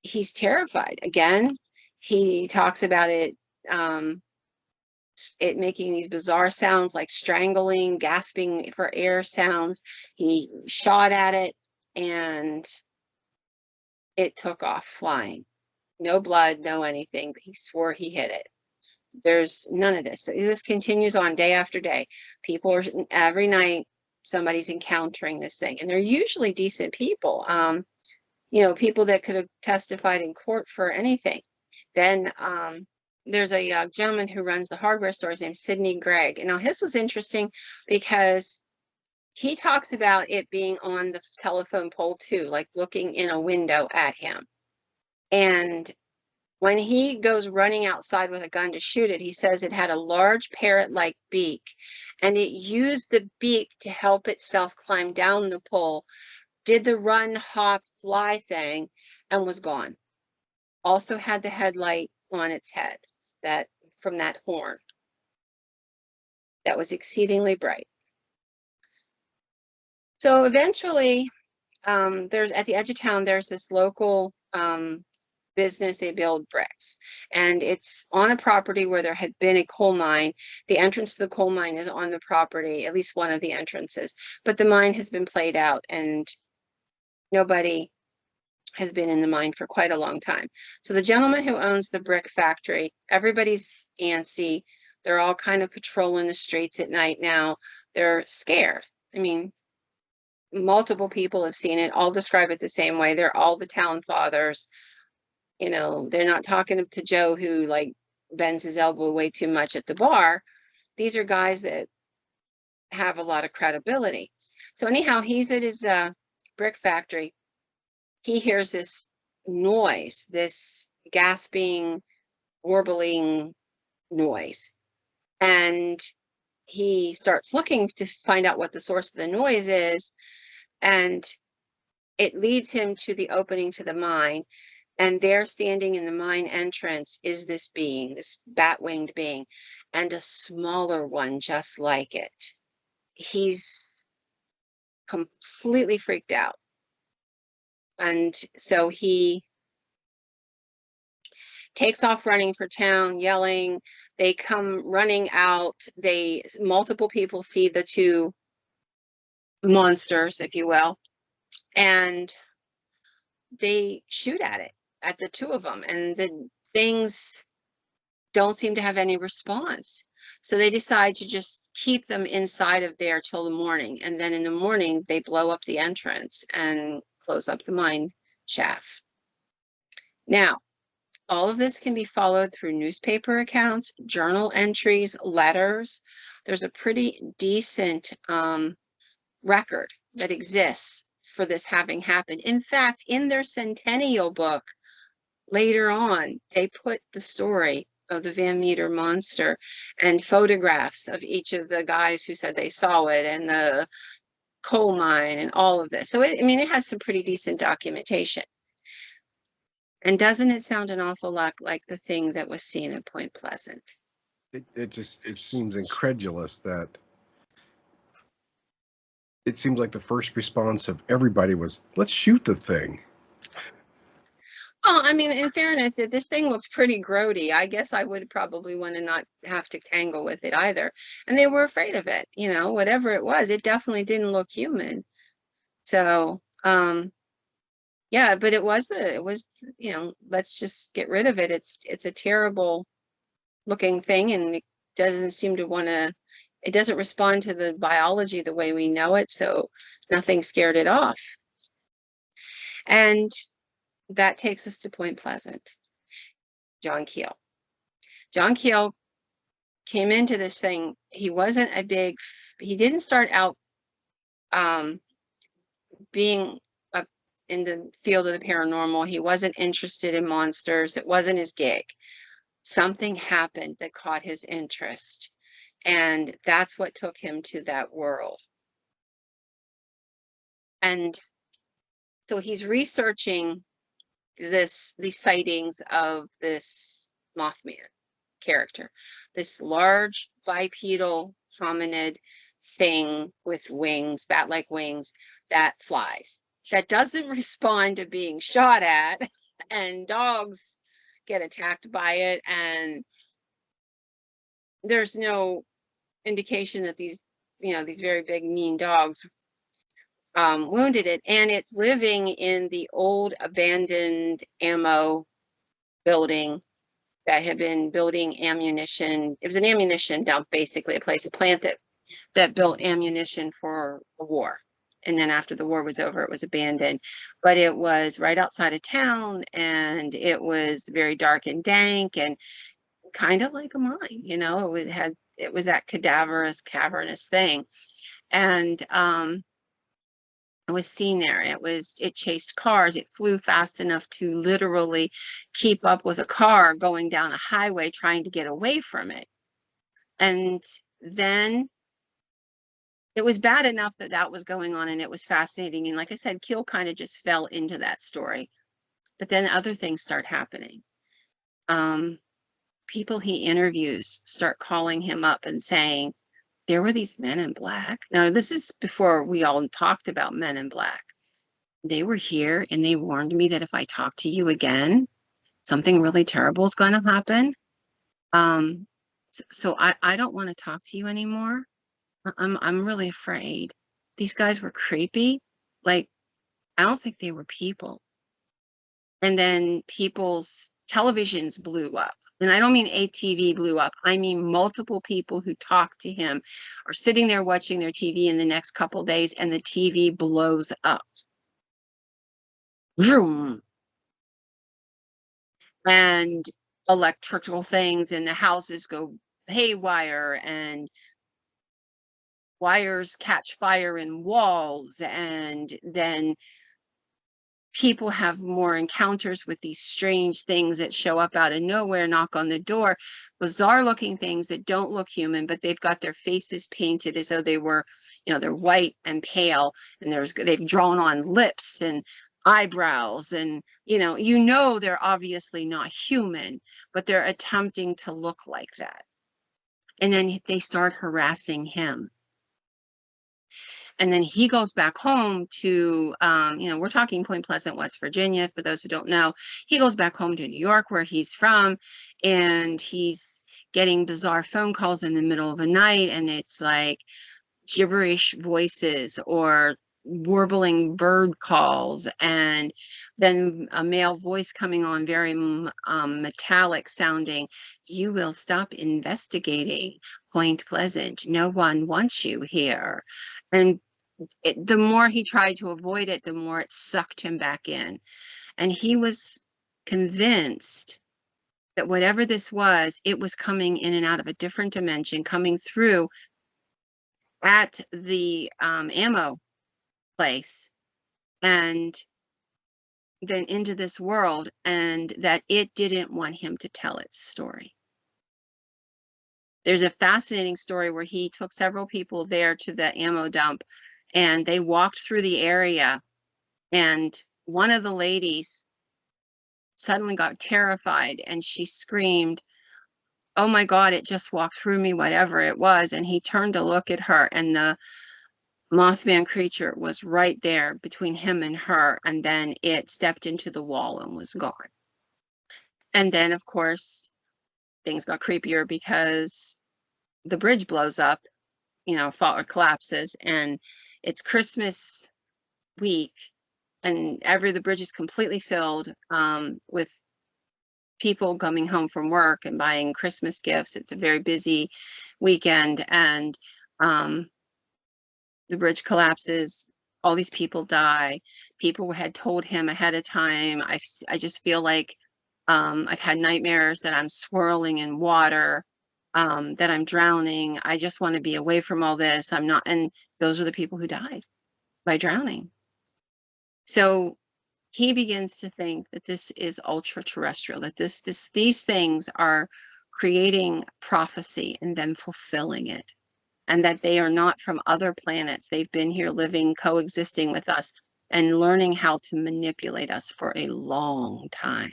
he's terrified. Again, he talks about it, it making these bizarre sounds like strangling, gasping for air sounds. He shot at it and it took off flying. No blood, no anything, but he swore he hit it. There's none of this. This continues on day after day. People are, every night, somebody's encountering this thing, and they're usually decent people. You know, people that could have testified in court for anything. Then there's a gentleman who runs the hardware store. His name's Sidney Gregg. And now his was interesting because he talks about it being on the telephone pole too, like looking in a window at him. And when he goes running outside with a gun to shoot it, he says it had a large parrot-like beak, and it used the beak to help itself climb down the pole, did the run, hop, fly thing, and was gone. Also had the headlight on its head, that from that horn that was exceedingly bright. So eventually, there's at the edge of town, there's this local business. They build bricks, and it's on a property where there had been a coal mine. The entrance to the coal mine is on the property, at least one of the entrances, but the mine has been played out and nobody has been in the mine for quite a long time. So the gentleman who owns the brick factory, everybody's antsy. They're all kind of patrolling the streets at night now. They're scared. I mean, multiple people have seen it, all describe it the same way. They're all the town fathers. You know, they're not talking to Joe who like bends his elbow way too much at the bar. These are guys that have a lot of credibility. So anyhow, he's at his brick factory. He hears this noise, this gasping, warbling noise. And he starts looking to find out what the source of the noise is. And it leads him to the opening to the mine. And there, standing in the mine entrance, is this being, this bat-winged being, and a smaller one just like it. He's completely freaked out. And so he takes off running for town, yelling. They come running out. Multiple people see the two monsters, if you will, and they shoot at it, at the two of them, and the things don't seem to have any response. So they decide to just keep them inside of there till the morning. And then in the morning, they blow up the entrance and close up the mine shaft. Now, all of this can be followed through newspaper accounts, journal entries, letters. There's a pretty decent record that exists for this having happened. In fact, in their centennial book, later on, they put the story of the Van Meter monster and photographs of each of the guys who said they saw it and the coal mine and all of this. So, I mean, it has some pretty decent documentation. And doesn't it sound an awful lot like the thing that was seen at Point Pleasant? It seems incredulous that it seems like the first response of everybody was, let's shoot the thing. Well, I mean, in fairness, if this thing looks pretty grody, I guess I would probably want to not have to tangle with it either. And they were afraid of it, you know, whatever it was. It definitely didn't look human. So, yeah, but it was, you know, let's just get rid of it. It's a terrible looking thing, and it doesn't seem to want to, it doesn't respond to the biology the way we know it. So nothing scared it off. And that takes us to Point Pleasant. John Keel. John Keel came into this thing. He wasn't he didn't start out being in the field of the paranormal. He wasn't interested in monsters. It wasn't his gig. Something happened that caught his interest, and that's what took him to that world. And so he's researching these sightings of this Mothman character, this large bipedal hominid thing with wings, bat-like wings, that flies, that doesn't respond to being shot at, and dogs get attacked by it, and there's no indication that these very big mean dogs wounded it. And it's living in the old abandoned ammo building that had been building ammunition. It was an ammunition dump, basically, a plant that built ammunition for the war. And then after the war was over, it was abandoned. But it was right outside of town, and it was very dark and dank, and kind of like a mine, it was that cavernous thing. And it was seen there. It chased cars. It flew fast enough to literally keep up with a car going down a highway trying to get away from it. And then it was bad enough that was going on, and it was fascinating. And like I said, Keel kind of just fell into that story. But then other things start happening. People he interviews start calling him up and saying, there were these men in black. Now, this is before we all talked about men in black. They were here, and they warned me that if I talk to you again, something really terrible is going to happen. So I don't want to talk to you anymore. I'm really afraid. These guys were creepy. Like, I don't think they were people. And then people's televisions blew up. And I don't mean ATV blew up. I mean multiple people who talk to him are sitting there watching their TV in the next couple days, and the TV blows up. Vroom. And electrical things in the houses go haywire, and wires catch fire in walls, and then people have more encounters with these strange things that show up out of nowhere, knock on the door, bizarre looking things that don't look human, but they've got their faces painted as though they were, they're white and pale, and they've drawn on lips and eyebrows, and they're obviously not human, but they're attempting to look like that. And then they start harassing him. And then he goes back home to, we're talking Point Pleasant, West Virginia, for those who don't know. He goes back home to New York, where he's from, and he's getting bizarre phone calls in the middle of the night, and it's like gibberish voices or warbling bird calls, and then a male voice coming on, very metallic sounding. You will stop investigating Point Pleasant. No one wants you here. And the more he tried to avoid it, the more it sucked him back in. And he was convinced that whatever this was, it was coming in and out of a different dimension, coming through at the ammo place and then into this world, and that it didn't want him to tell its story. There's a fascinating story where he took several people there to the ammo dump, and they walked through the area, and one of the ladies suddenly got terrified, and she screamed, "Oh my God, it just walked through me," whatever it was. And he turned to look at her, and the Mothman creature was right there between him and her, and then it stepped into the wall and was gone. And then, of course, things got creepier because the bridge blows up, or collapses, and it's Christmas week, and the bridge is completely filled with people coming home from work and buying Christmas gifts. It's a very busy weekend, and the bridge collapses. All these people die. People had told him ahead of time, I just feel like I've had nightmares that I'm swirling in water, that I'm drowning. I just want to be away from all this. I'm not. And those are the people who died by drowning. So he begins to think that this is ultra-terrestrial, that these things are creating prophecy and then fulfilling it, and that they are not from other planets. They've been here living, coexisting with us, and learning how to manipulate us for a long time.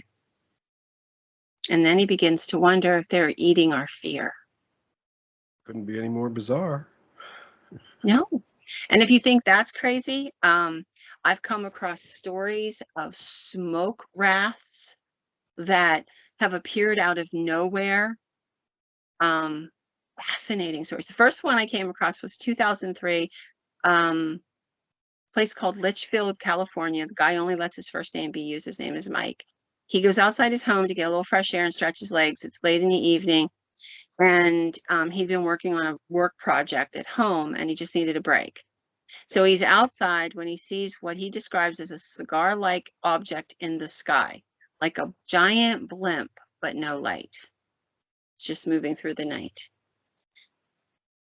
And then he begins to wonder if they're eating our fear. Couldn't be any more bizarre. No. And if you think that's crazy, I've come across stories of smoke wraiths that have appeared out of nowhere. Fascinating stories. The first one I came across was 2003, place called Litchfield, California. The guy only lets his first name be used. His name is Mike. He goes outside his home to get a little fresh air and stretch his legs. It's late in the evening, and he'd been working on a work project at home, and he just needed a break. So he's outside when he sees what he describes as a cigar-like object in the sky, like a giant blimp, but no light. It's just moving through the night.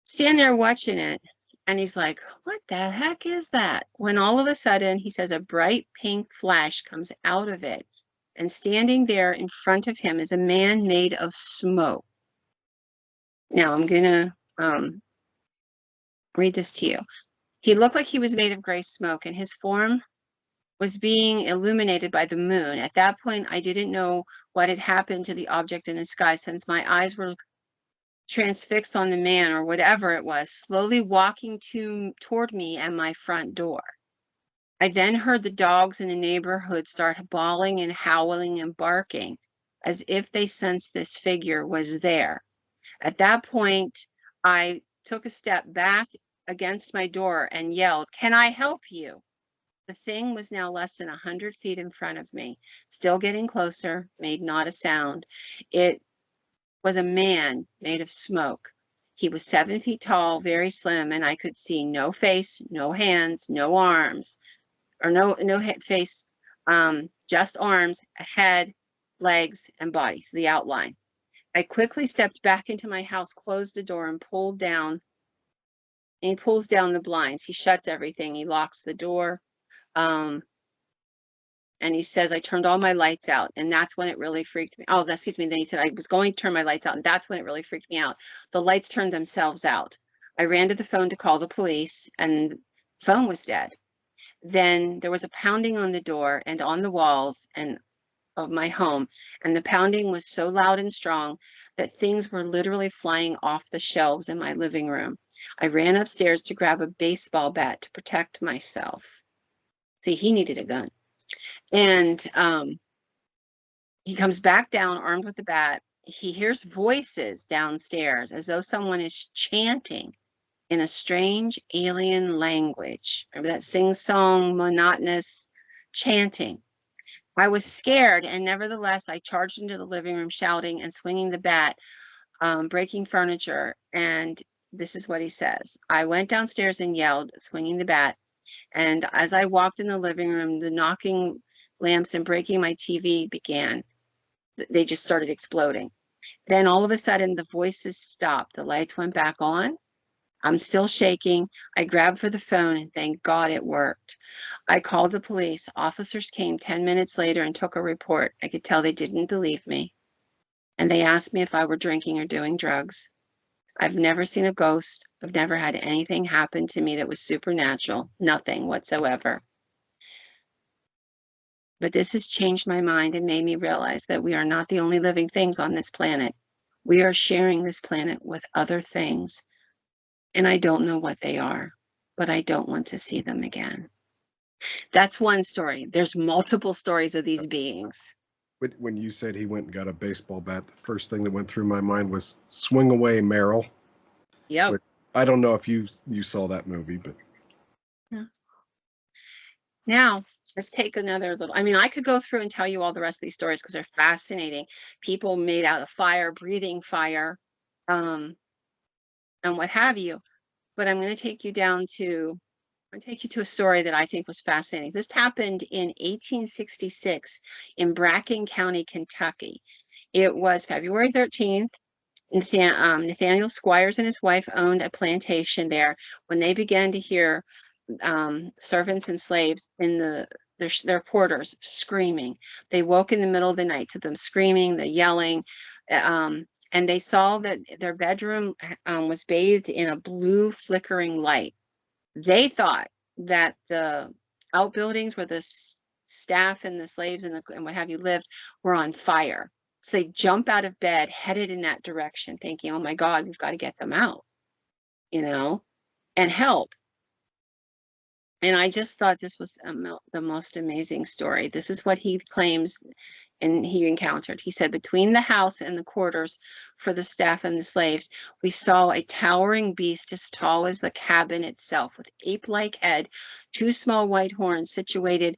Stand there watching it, and he's like, what the heck is that? When all of a sudden, he says a bright pink flash comes out of it, and standing there in front of him is a man made of smoke. Now, I'm going to read this to you. He looked like he was made of gray smoke, and his form was being illuminated by the moon. At that point, I didn't know what had happened to the object in the sky, since my eyes were transfixed on the man, or whatever it was, slowly walking toward me and my front door. I then heard the dogs in the neighborhood start bawling and howling and barking, as if they sensed this figure was there. At that point, I took a step back against my door and yelled, "Can I help you?" The thing was now less than 100 feet in front of me, still getting closer, made not a sound. It was a man made of smoke. He was 7 feet tall, very slim, and I could see no face, no hands, no arms, or no face, just arms, a head, legs, and body, so the outline. I quickly stepped back into my house, closed the door, and pulled down. And he pulls down the blinds. He shuts everything. He locks the door. And he says, I turned all my lights out. And that's when it really freaked me. Oh, excuse me. Then he said, I was going to turn my lights out. And that's when it really freaked me out. The lights turned themselves out. I ran to the phone to call the police, and the phone was dead. Then there was a pounding on the door and on the walls and of my home, and the pounding was so loud and strong that things were literally flying off the shelves in my living room. I ran upstairs to grab a baseball bat to protect myself. See, he needed a gun. And he comes back down armed with the bat. He hears voices downstairs as though someone is chanting in a strange alien language. Remember that sing-song, monotonous chanting? I was scared, and nevertheless, I charged into the living room, shouting and swinging the bat, breaking furniture. And this is what he says. I went downstairs and yelled, swinging the bat. And as I walked in the living room, the knocking lamps and breaking my TV began. They just started exploding. Then all of a sudden, the voices stopped. The lights went back on. I'm still shaking. I grabbed for the phone, and thank God it worked. I called the police. Officers came 10 minutes later and took a report. I could tell they didn't believe me. And they asked me if I were drinking or doing drugs. I've never seen a ghost. I've never had anything happen to me that was supernatural. Nothing whatsoever. But this has changed my mind and made me realize that we are not the only living things on this planet. We are sharing this planet with other things. And I don't know what they are, but I don't want to see them again. That's one story. There's multiple stories of these beings. When you said he went and got a baseball bat, the first thing that went through my mind was "Swing Away, Meryl." Yep. I don't know if you saw that movie, but yeah. Now, let's take another little, I mean, I could go through and tell you all the rest of these stories because they're fascinating. People made out of fire, breathing fire, and what have you. But I'm going to take you down to, I'm going to take you to a story that I think was fascinating. This happened in 1866 in Bracken County, Kentucky. It was February 13th. Nathaniel Squires and his wife owned a plantation there when they began to hear servants and slaves in the their porters screaming. They woke in the middle of the night to them screaming, the yelling, and they saw that their bedroom was bathed in a blue flickering light. They thought that the outbuildings where the staff and the slaves and what have you lived were on fire. So they jump out of bed, headed in that direction, thinking, oh my God, we've got to get them out, you know, and help. And I just thought this was the most amazing story. This is what he claims and he encountered. He said, between the house and the quarters for the staff and the slaves, we saw a towering beast as tall as the cabin itself, with ape-like head, 2 small white horns situated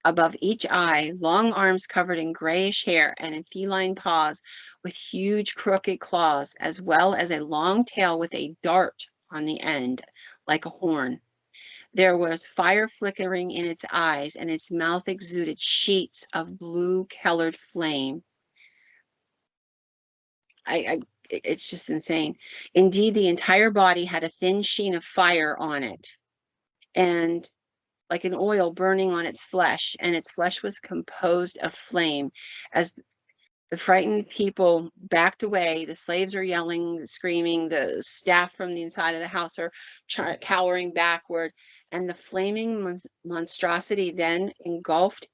above each eye, long arms covered in grayish hair, and in feline paws with huge crooked claws, as well as a long tail with a dart on the end, like a horn. There was fire flickering in its eyes, and its mouth exuded sheets of blue-colored flame. It's just insane. Indeed, the entire body had a thin sheen of fire on it, and like an oil burning on its flesh, and its flesh was composed of flame. As the frightened people backed away, the slaves are yelling, screaming, the staff from the inside of the house are cowering backward, and the flaming monstrosity then engulfed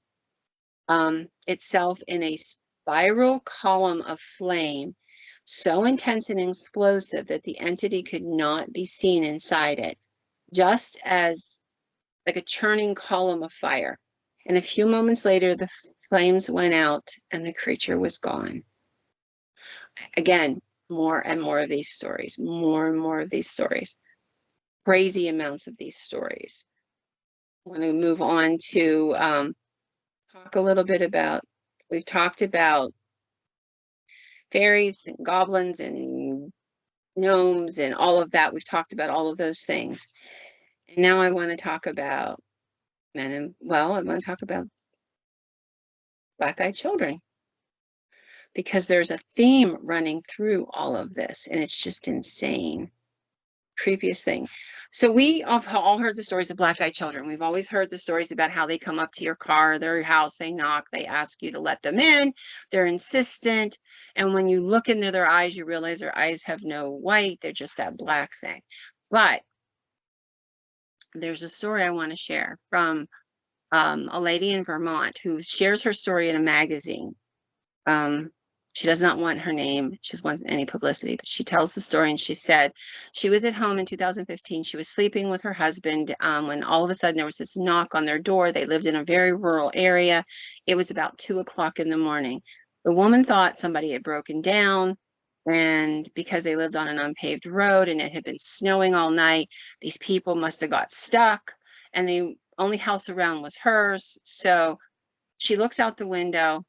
itself in a spiral column of flame, so intense and explosive that the entity could not be seen inside it, just as like a churning column of fire. And a few moments later, the flames went out and the creature was gone. Again, more and more of these stories, more and more of these stories, crazy amounts of these stories. I want to move on to talk a little bit about, we've talked about fairies and goblins and gnomes and all of that. We've talked about all of those things. And now I want to talk about I want to talk about black-eyed children, because there's a theme running through all of this, and it's just insane. Creepiest thing. So we have all heard the stories of black-eyed children. We've always heard the stories about how they come up to your car, their house, they knock, they ask you to let them in, they're insistent, and when you look into their eyes, you realize their eyes have no white, they're just that black thing. But there's a story I want to share from a lady in Vermont who shares her story in a magazine. She does not want her name. She doesn't want any publicity, but she tells the story, and she said she was at home in 2015. She was sleeping with her husband when all of a sudden there was this knock on their door. They lived in a very rural area. It was about 2 o'clock in the morning. The woman thought somebody had broken down, and because they lived on an unpaved road and it had been snowing all night, these people must have got stuck, and the only house around was hers. So she looks out the window,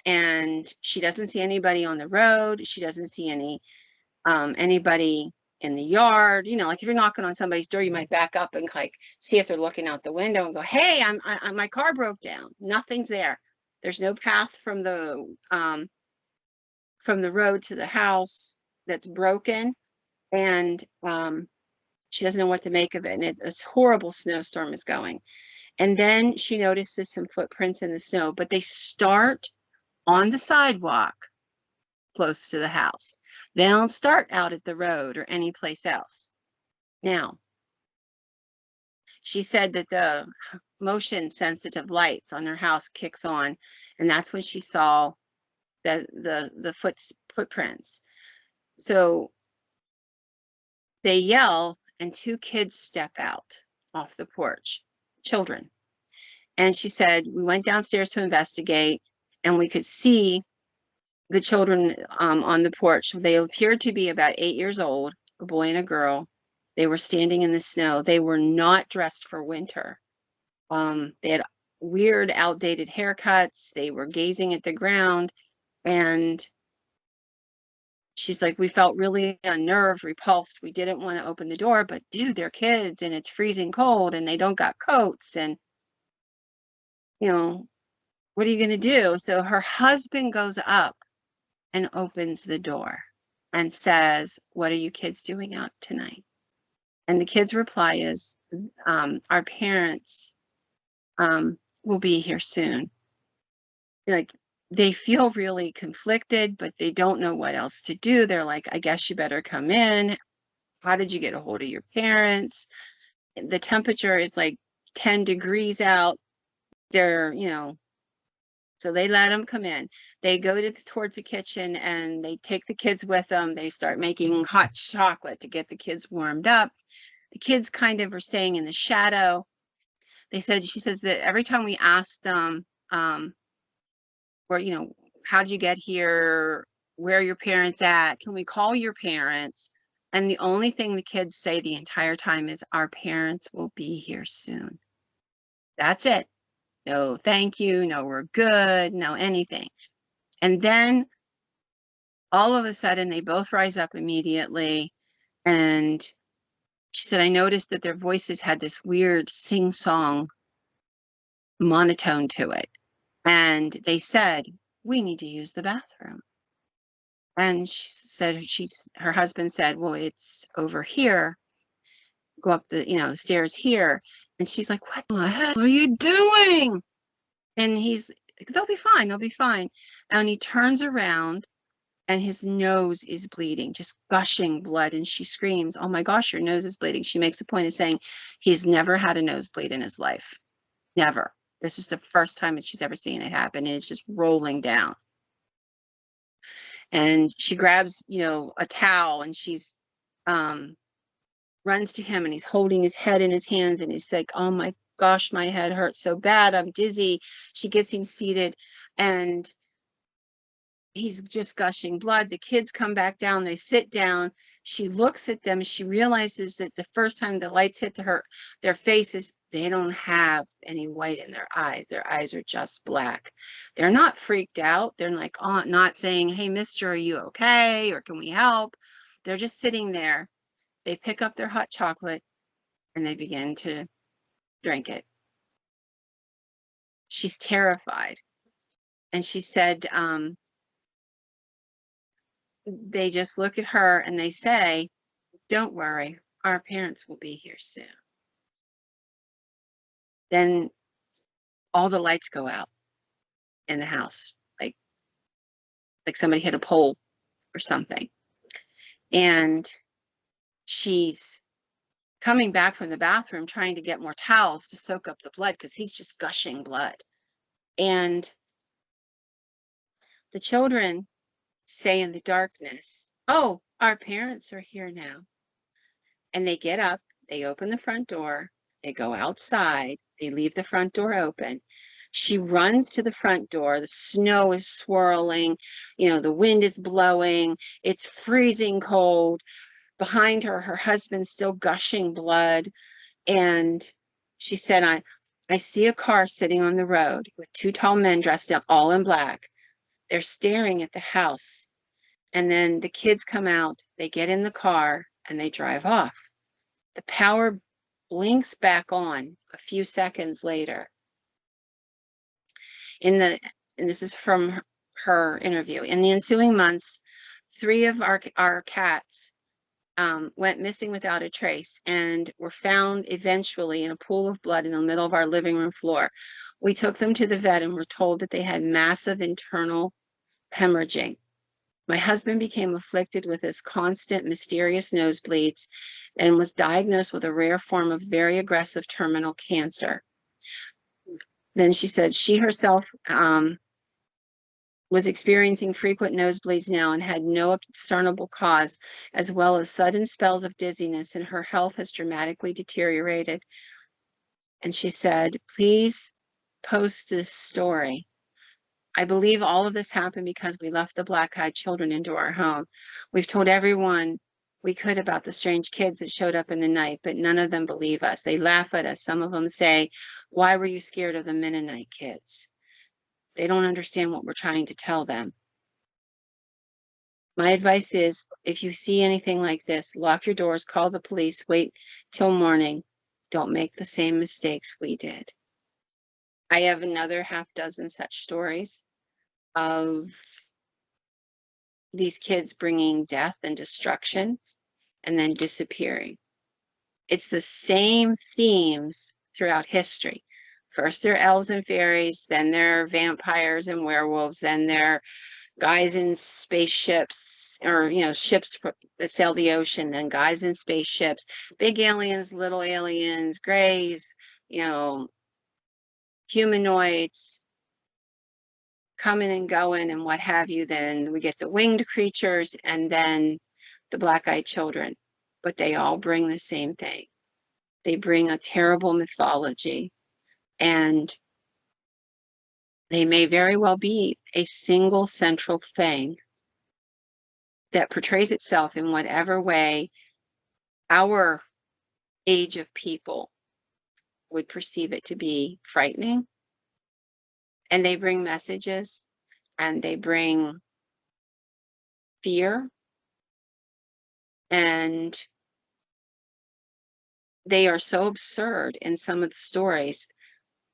and she doesn't see anybody on the road. She doesn't see anybody in the yard. You know, like if you're knocking on somebody's door, you might back up and like see if they're looking out the window and go, "Hey, my car broke down." Nothing's there. There's no path from the road to the house that's broken, and she doesn't know what to make of it. And this horrible snowstorm is going. And then she notices some footprints in the snow, but they start on the sidewalk close to the house. They don't start out at the road or any place else. Now, she said that the motion sensitive lights on her house kicks on, and that's when she saw the footprints. So they yell, and 2 kids step out off the porch, children. And she said, we went downstairs to investigate, and we could see the children on the porch. They appeared to be about 8 years old, a boy and a girl. They were standing in the snow. They were not dressed for winter. They had weird, outdated haircuts. They were gazing at the ground. And she's like, we felt really unnerved, repulsed. We didn't want to open the door, but dude, they're kids and it's freezing cold and they don't got coats. And, you know, what are you going to do? So her husband goes up and opens the door and says, what are you kids doing out tonight? And the kids' reply is, our parents will be here soon. Like, they feel really conflicted, but they don't know what else to do. They're like, I guess you better come in. How did you get a hold of your parents? The temperature is like 10 degrees out. They're, so they let them come in. They go towards the kitchen and they take the kids with them. They start making hot chocolate to get the kids warmed up. The kids kind of are staying in the shadow. She says that every time we asked them, where, how did you get here? Where are your parents at? Can we call your parents? And the only thing the kids say the entire time is, our parents will be here soon. That's it. No, thank you. No, we're good. No, anything. And then all of a sudden, they both rise up immediately. And she said, I noticed that their voices had this weird sing-song monotone to it. And they said, we need to use the bathroom. And she said, her husband said, well, it's over here. Go up the stairs here. And she's like, what the hell are you doing? And he's like, they'll be fine. They'll be fine. And he turns around and his nose is bleeding, just gushing blood. And she screams, oh my gosh, your nose is bleeding. She makes a point of saying he's never had a nosebleed in his life. Never. This is the first time that she's ever seen it happen. And it's just rolling down. And she grabs, a towel, and she's runs to him, and he's holding his head in his hands, and he's like, oh my gosh, my head hurts so bad, I'm dizzy. She gets him seated, and he's just gushing blood. The kids come back down, they sit down. She looks at them. She realizes that the first time the lights hit their faces, they don't have any white in their eyes. Their eyes are just black. They're not freaked out. They're like, not saying, hey, mister, are you okay? Or can we help? They're just sitting there. They pick up their hot chocolate and they begin to drink it. She's terrified. And she said, they just look at her and they say, don't worry, our parents will be here soon. Then all the lights go out in the house, like somebody hit a pole or something. And she's coming back from the bathroom trying to get more towels to soak up the blood because he's just gushing blood. And the children say in the darkness, oh, our parents are here now. And they get up, they open the front door, they go outside, they leave the front door open. She runs to the front door. The snow is swirling, the wind is blowing, it's freezing cold. Behind her, her husband's still gushing blood. And she said, I see a car sitting on the road with two tall men dressed up all in black. They're staring at the house. And then the kids come out, they get in the car, and they drive off. The power blinks back on a few seconds later. And this is from her interview. In the ensuing months, 3 of our cats went missing without a trace and were found eventually in a pool of blood in the middle of our living room floor. We took them to the vet and were told that they had massive internal hemorrhaging. My husband became afflicted with this constant, mysterious nosebleeds and was diagnosed with a rare form of very aggressive terminal cancer. Then she said she herself was experiencing frequent nosebleeds now and had no discernible cause, as well as sudden spells of dizziness, and her health has dramatically deteriorated. And she said, please post this story. I believe all of this happened because we left the black-eyed children into our home. We've told everyone we could about the strange kids that showed up in the night, but none of them believe us. They laugh at us. Some of them say, why were you scared of the Mennonite kids? They don't understand what we're trying to tell them. My advice is, if you see anything like this, lock your doors, call the police, wait till morning. Don't make the same mistakes we did. I have another half dozen such stories of these kids bringing death and destruction and then disappearing. It's the same themes throughout history. First they're elves and fairies, then they're vampires and werewolves, then they're guys in spaceships, or, you know, ships that sail the ocean, then guys in spaceships, big aliens, little aliens, grays, you know, humanoids, coming and going and what have you. Then we get the winged creatures and then the black-eyed children. But they all bring the same thing. They bring a terrible mythology, and they may very well be a single central thing that portrays itself in whatever way our age of people would perceive it to be frightening. And they bring messages, and they bring fear, and they are so absurd in some of the stories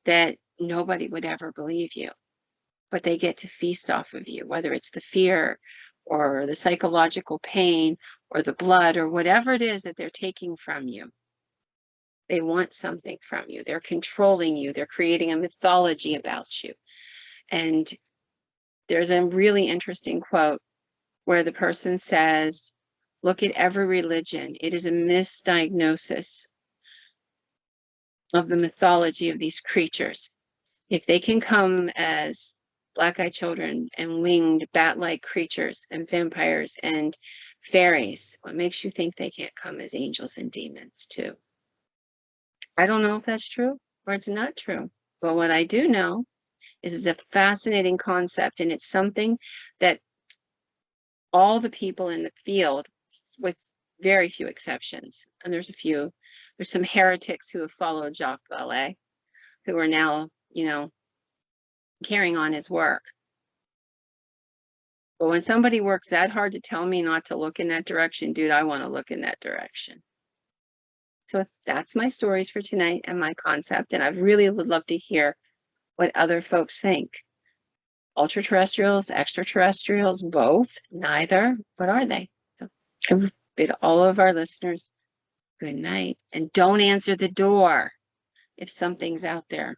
that nobody would ever believe you, but they get to feast off of you, whether it's the fear or the psychological pain or the blood or whatever it is that they're taking from you. They want something from you. They're controlling you. They're creating a mythology about you. And there's a really interesting quote where the person says, look at every religion. It is a misdiagnosis of the mythology of these creatures. If they can come as black-eyed children and winged bat-like creatures and vampires and fairies, what makes you think they can't come as angels and demons too? I don't know if that's true or it's not true, but what I do know is it's a fascinating concept, and it's something that all the people in the field, with very few exceptions, and there's some heretics who have followed Jacques Vallée, who are now, you know, carrying on his work. But when somebody works that hard to tell me not to look in that direction, dude, I want to look in that direction. So that's my stories for tonight and my concept, and I really would love to hear what other folks think. Ultraterrestrials, extraterrestrials, both, neither, what are they? So I bid all of our listeners good night, and don't answer the door if something's out there.